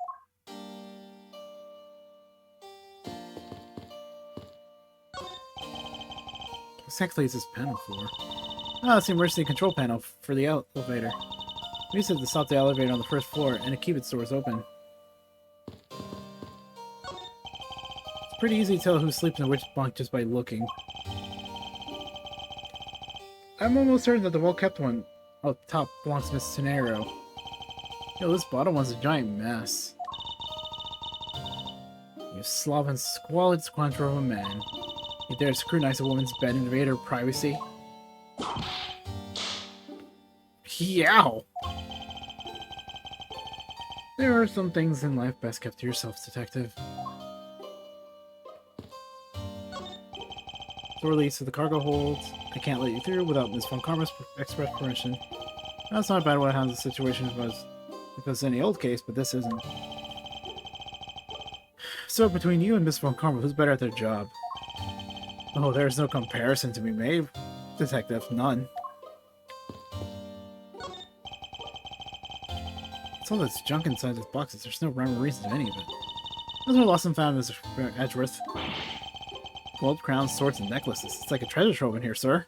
What exactly is this panel for? Ah, it's the emergency control panel for the elevator. We used it to stop the elevator on the first floor and to keep its doors open. It's pretty easy to tell who's sleeping in which bunk just by looking. I'm almost certain that the well-kept one up top belongs to Miss Tenero. Yo, this bottom one's a giant mess. You sloven, squalid squancher of a man. You dare scrutinize a woman's bed and invade her privacy? Yow! There are some things in life best kept to yourself, detective. Door leads to the cargo hold. I can't let you through without Miss Von Karma's express permission. That's not a bad way to handle the situation if it was any old case, but this isn't. So between you and Miss Von Karma, who's better at their job? Oh, there's no comparison to be made, detective. None. It's all this junk inside these boxes. There's no rhyme or reason to any of it. Those are lost and found, Mr. Edgeworth. Gold crowns, swords, and necklaces. It's like a treasure trove in here, sir.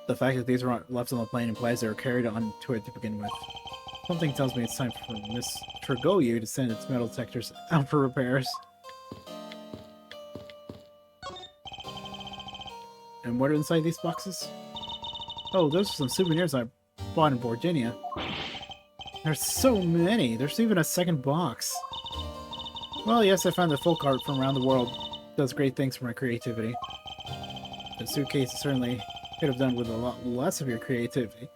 The fact that these were left on the plane implies they were carried on to it to begin with. Something tells me it's time for Miss Trigoyu to send its metal detectors out for repairs. And what are inside these boxes? Oh, those are some souvenirs I bought in Virginia. There's so many! There's even a second box! Well, yes, I found a folk art from around the world. Does great things for my creativity. The suitcase certainly could have done with a lot less of your creativity.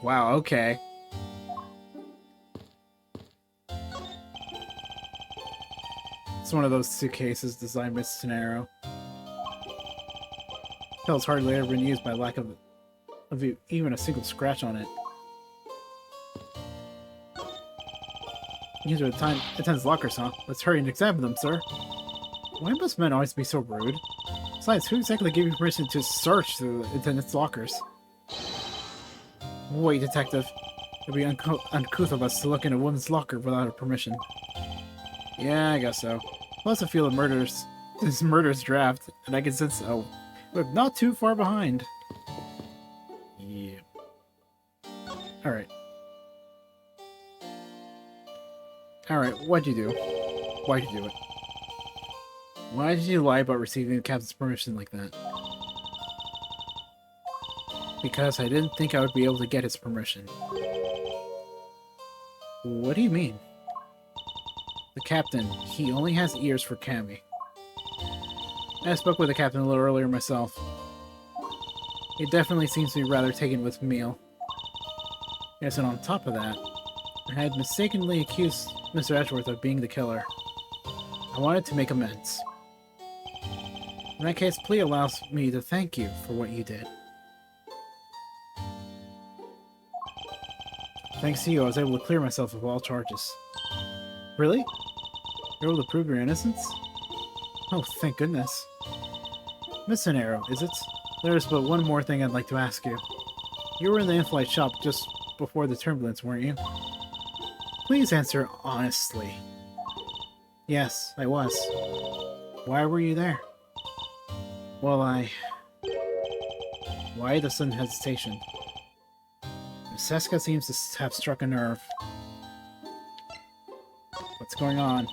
Wow, okay. It's one of those suitcases designed by Tenero. It's hardly ever been used by lack of even a single scratch on it. These are the attendant's lockers, huh? Let's hurry and examine them, sir. Why must men always be so rude? Besides, who exactly gave you permission to search the attendant's lockers? Wait, detective. It'd be uncouth of us to look in a woman's locker without her permission. Yeah, I guess so. Plus, I feel this murder's draft, and I can sense we're not too far behind. Yeah. Alright. Alright, what'd you do? Why'd you do it? Why did you lie about receiving the captain's permission like that? Because I didn't think I would be able to get his permission. What do you mean? The captain, he only has ears for Cammy. I spoke with the captain a little earlier myself. He definitely seems to be rather taken with meal. Yes, and on top of that, I had mistakenly accused Mr. Edgeworth of being the killer. I wanted to make amends. In that case, please allows me to thank you for what you did. Thanks to you, I was able to clear myself of all charges. Really? You're able to prove your innocence? Oh, thank goodness. Miss Arrow, is it? There's but one more thing I'd like to ask you. You were in the in-flight shop just before the turbulence, weren't you? Please answer honestly. Yes, I was. Why were you there? Well, Why the sudden hesitation? Seska seems to have struck a nerve. What's going on?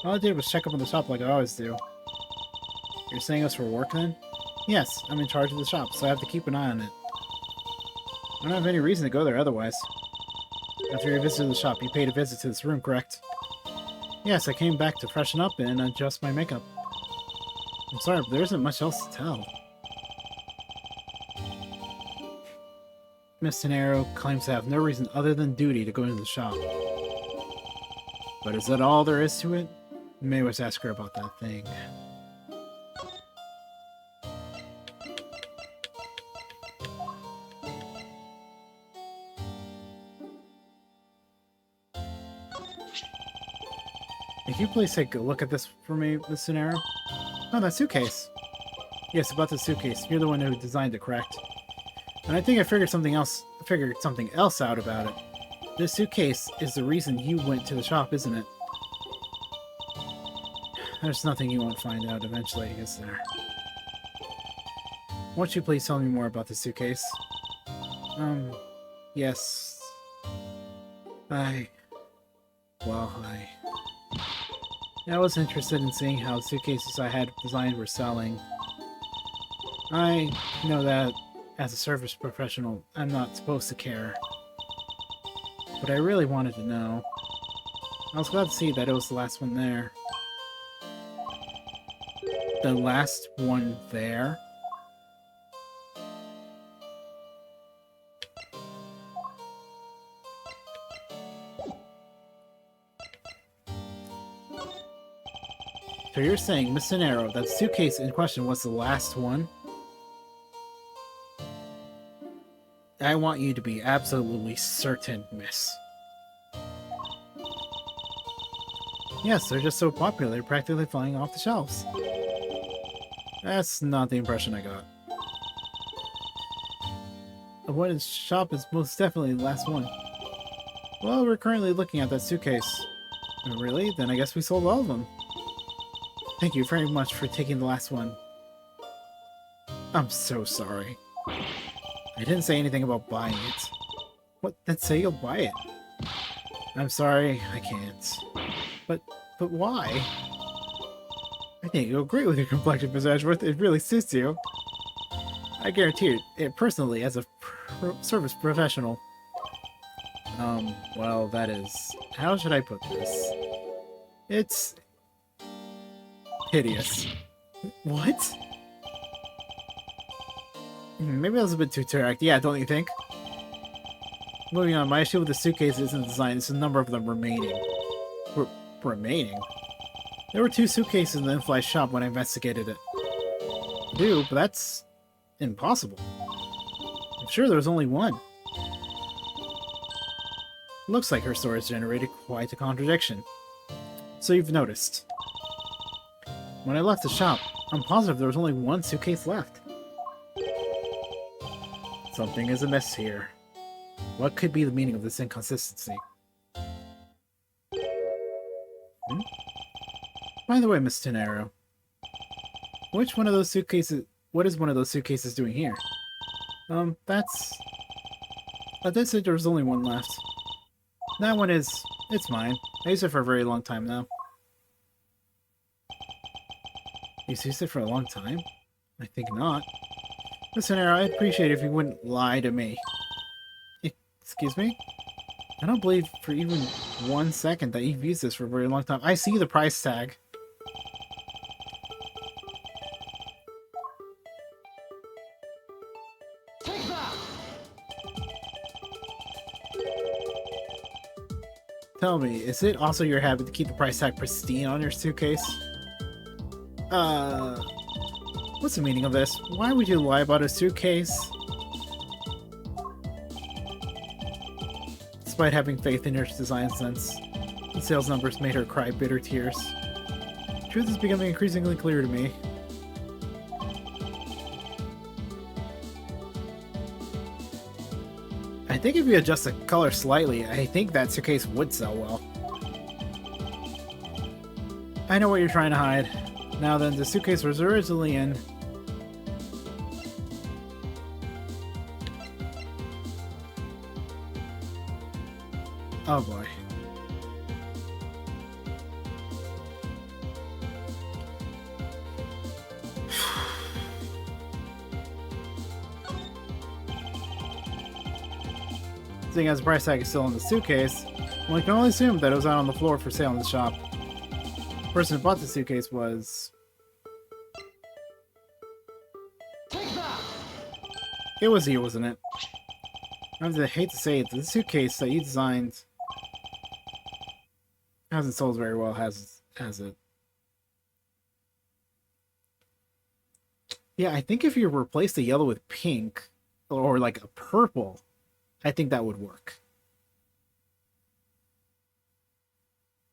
All I did was check up on the shop like I always do. You're saying us for work then? Yes, I'm in charge of the shop, so I have to keep an eye on it. I don't have any reason to go there otherwise. After your visit to the shop, you paid a visit to this room, correct? Yes, I came back to freshen up and adjust my makeup. I'm sorry, but there isn't much else to tell. Miss Tenero claims to have no reason other than duty to go into the shop. But is that all there is to it? You may always ask her about that thing. If you please take a look at this for me, Miss Tenero. Oh, that suitcase. Yes, about the suitcase. You're the one who designed it, correct? And I think I figured something else out about it. This suitcase is the reason you went to the shop, isn't it? There's nothing you won't find out eventually, is there? Won't you please tell me more about the suitcase? Yes. I was interested in seeing how the suitcases I had designed were selling. I know that as a service professional, I'm not supposed to care. But I really wanted to know. I was glad to see that it was the last one there. The last one there? So you're saying, Miss Tenero, that the suitcase in question was the last one? I want you to be absolutely certain, miss. Yes, they're just so popular, they're practically flying off the shelves. That's not the impression I got. The one in the shop is most definitely the last one. Well, we're currently looking at that suitcase. Oh, really? Then I guess we sold all of them. Thank you very much for taking the last one. I'm so sorry. I didn't say anything about buying it. What? Then say you'll buy it. I'm sorry, I can't. But why? I think you'll agree with your complexion, Mr. Edgeworth. It really suits you. I guarantee it personally, as a service professional. Well, that is... How should I put this? It's... hideous. What? Maybe that was a bit too direct. Yeah, don't you think? Moving on, my issue with the suitcase isn't the design, it's the number of them remaining. Remaining? There were 2 suitcases in the in-flight shop when I investigated it. But that's... impossible. I'm sure there was only one. Looks like her story has generated quite a contradiction. So you've noticed. When I left the shop, I'm positive there was only 1 suitcase left. Something is amiss here. What could be the meaning of this inconsistency? By the way, Miss Tenero, what is one of those suitcases doing here? That's... I did say there was only 1 left. That one it's mine. I used it for a very long time now. You've used it for a long time? I think not. Listen, Arrow, I'd appreciate it if you wouldn't lie to me. Excuse me? I don't believe for even 1 second that you've used this for a very long time. I see the price tag. Take that! Tell me, is it also your habit to keep the price tag pristine on your suitcase? What's the meaning of this? Why would you lie about a suitcase? Despite having faith in your design sense, the sales numbers made her cry bitter tears. The truth is becoming increasingly clear to me. I think if you adjust the color slightly, I think that suitcase would sell well. I know what you're trying to hide. Now then, the suitcase was originally in... Oh boy. Seeing as the price tag is still in the suitcase, one can only assume that it was out on the floor for sale in the shop. The person who bought the suitcase was... Take that! It was you, wasn't it? I hate to say it, the suitcase that you designed hasn't sold very well, has it? Yeah, I think if you replace the yellow with pink, or like a purple, I think that would work.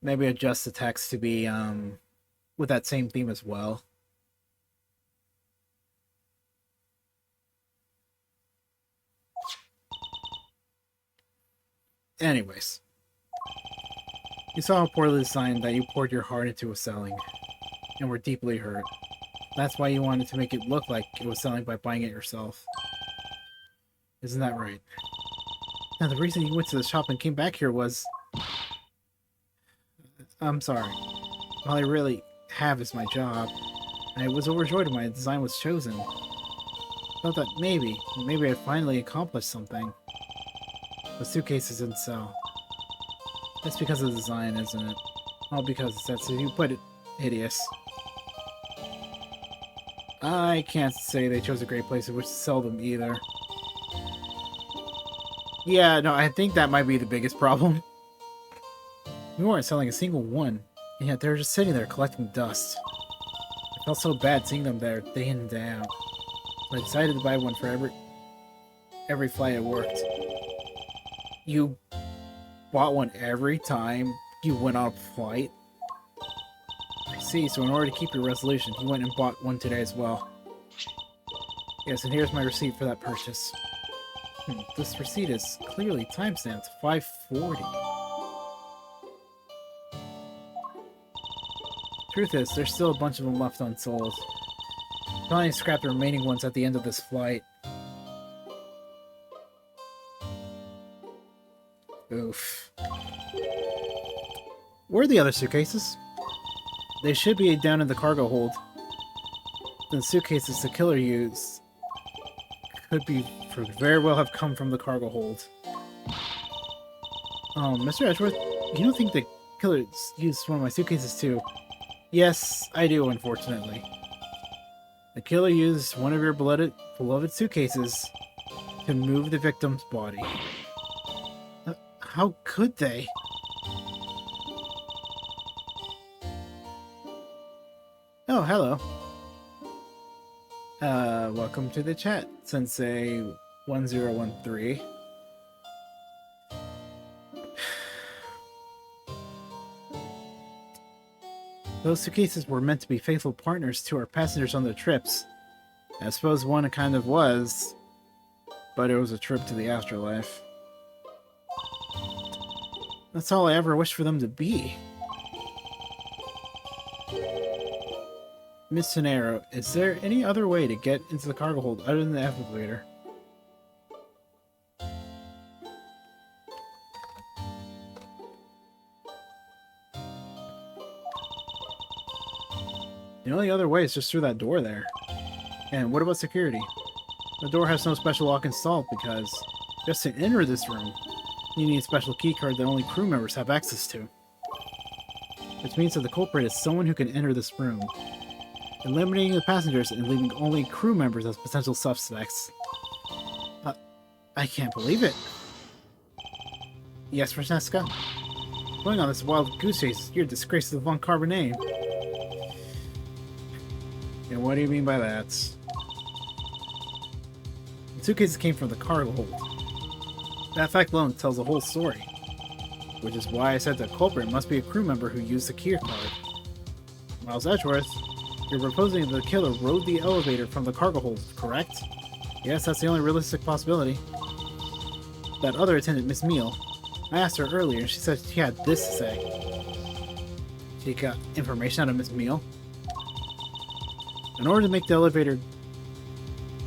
Maybe adjust the text to be with that same theme as well. Anyways. You saw how poorly designed that you poured your heart into was selling, and were deeply hurt. That's why you wanted to make it look like it was selling by buying it yourself. Isn't that right? Now, the reason you went to the shop and came back here was... I'm sorry. All I really have is my job. I was overjoyed when my design was chosen. Thought that maybe I'd finally accomplished something. The suitcases didn't sell. That's because of the design, isn't it? All because that's, as you put it, hideous. I can't say they chose a great place in which to sell them either. Yeah, no, I think that might be the biggest problem. We weren't selling a single one, and yet they were just sitting there collecting dust. I felt so bad seeing them there day in and day out. So I decided to buy one for every flight it worked. You bought one every time you went on a flight? I see, so in order to keep your resolution, you went and bought one today as well. Yes, and here's my receipt for that purchase. This receipt is clearly timestamped 540. Truth is, there's still a bunch of them left unsold. Probably scrap the remaining ones at the end of this flight. Oof. Where are the other suitcases? They should be down in the cargo hold. The suitcases the killer used could very well have come from the cargo hold. Mr. Edgeworth, you don't think the killer used one of my suitcases too? Yes, I do, unfortunately. The killer used one of your beloved suitcases to move the victim's body. How could they? Oh, hello. Welcome to the chat, Sensei1013. Those suitcases were meant to be faithful partners to our passengers on their trips. I suppose one kind of was, but it was a trip to the afterlife. That's all I ever wished for them to be. Miss Tenero, is there any other way to get into the cargo hold other than the elevator? The only other way is just through that door there. And what about security? The door has no special lock installed because just to enter this room, you need a special keycard that only crew members have access to. Which means that the culprit is someone who can enter this room, eliminating the passengers and leaving only crew members as potential suspects. I can't believe it. Yes, Francesca? Going on this wild goose chase, you're a disgrace to the Von Karma name. And what do you mean by that? The suitcases came from the cargo hold. That fact alone tells the whole story. Which is why I said the culprit must be a crew member who used the key card. Miles Edgeworth, you're proposing that the killer rode the elevator from the cargo hold, correct? Yes, that's the only realistic possibility. That other attendant, Miss Meal, I asked her earlier and she said she had this to say. She got information out of Miss Meal. In order to make the elevator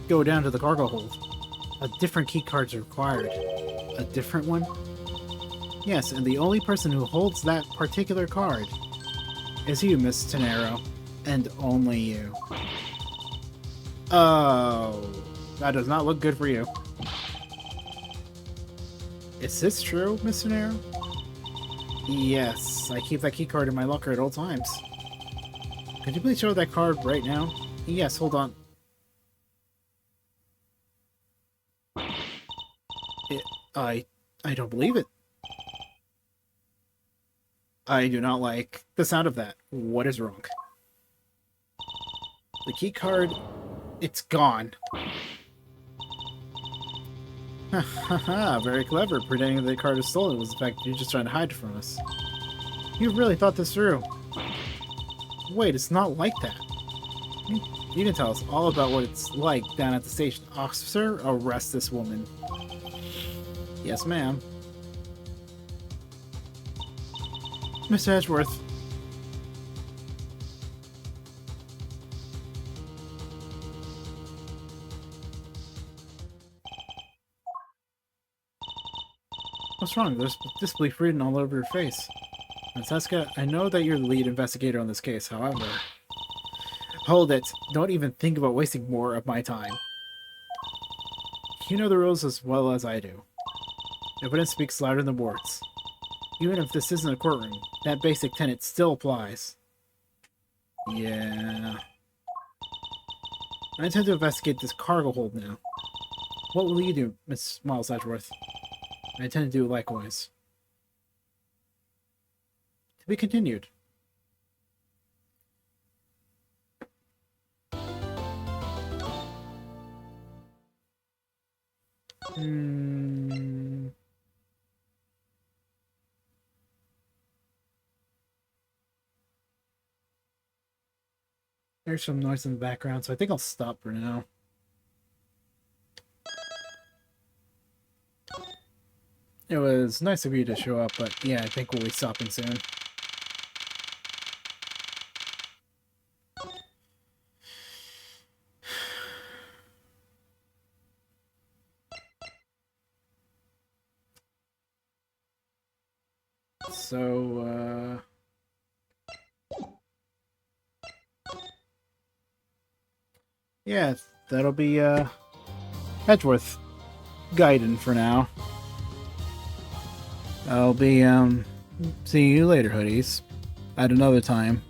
go down to the cargo hold, a different key card is required. A different one? Yes, and the only person who holds that particular card is you, Miss Tenero. And only you. Oh, that does not look good for you. Is this true, Miss Tenero? Yes, I keep that key card in my locker at all times. Could you please show that card right now? Yes, hold on. I don't believe it. I do not like the sound of that. What is wrong? The key card, it's gone. Ha ha ha, very clever, pretending that the card is stolen was in fact you're just trying to hide it from us. You really thought this through. Wait, it's not like that. You can tell us all about what it's like down at the station. Officer, arrest this woman. Yes, ma'am. Mr. Edgeworth. What's wrong? There's disbelief written all over your face. Francesca, I know that you're the lead investigator on this case, however... Hold it. Don't even think about wasting more of my time. You know the rules as well as I do. Evidence speaks louder than words. Even if this isn't a courtroom, that basic tenet still applies. Yeah... I intend to investigate this cargo hold now. What will you do, Miss Miles Edgeworth? I intend to do likewise. To be continued. There's some noise in the background, so I think I'll stop for now. It was nice of you to show up, but yeah, I think we'll be stopping soon. So, yeah, that'll be, Edgeworth Gaiden for now. I'll be, seeing you later, hoodies. At another time.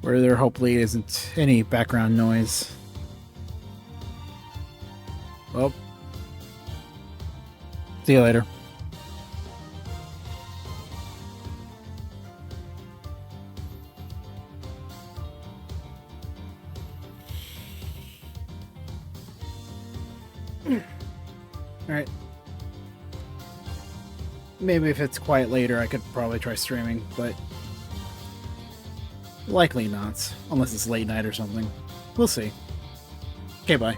Where there hopefully isn't any background noise. Well. See you later. Alright. Maybe if it's quiet later, I could probably try streaming, but likely not, unless it's late night or something. We'll see. Okay, bye.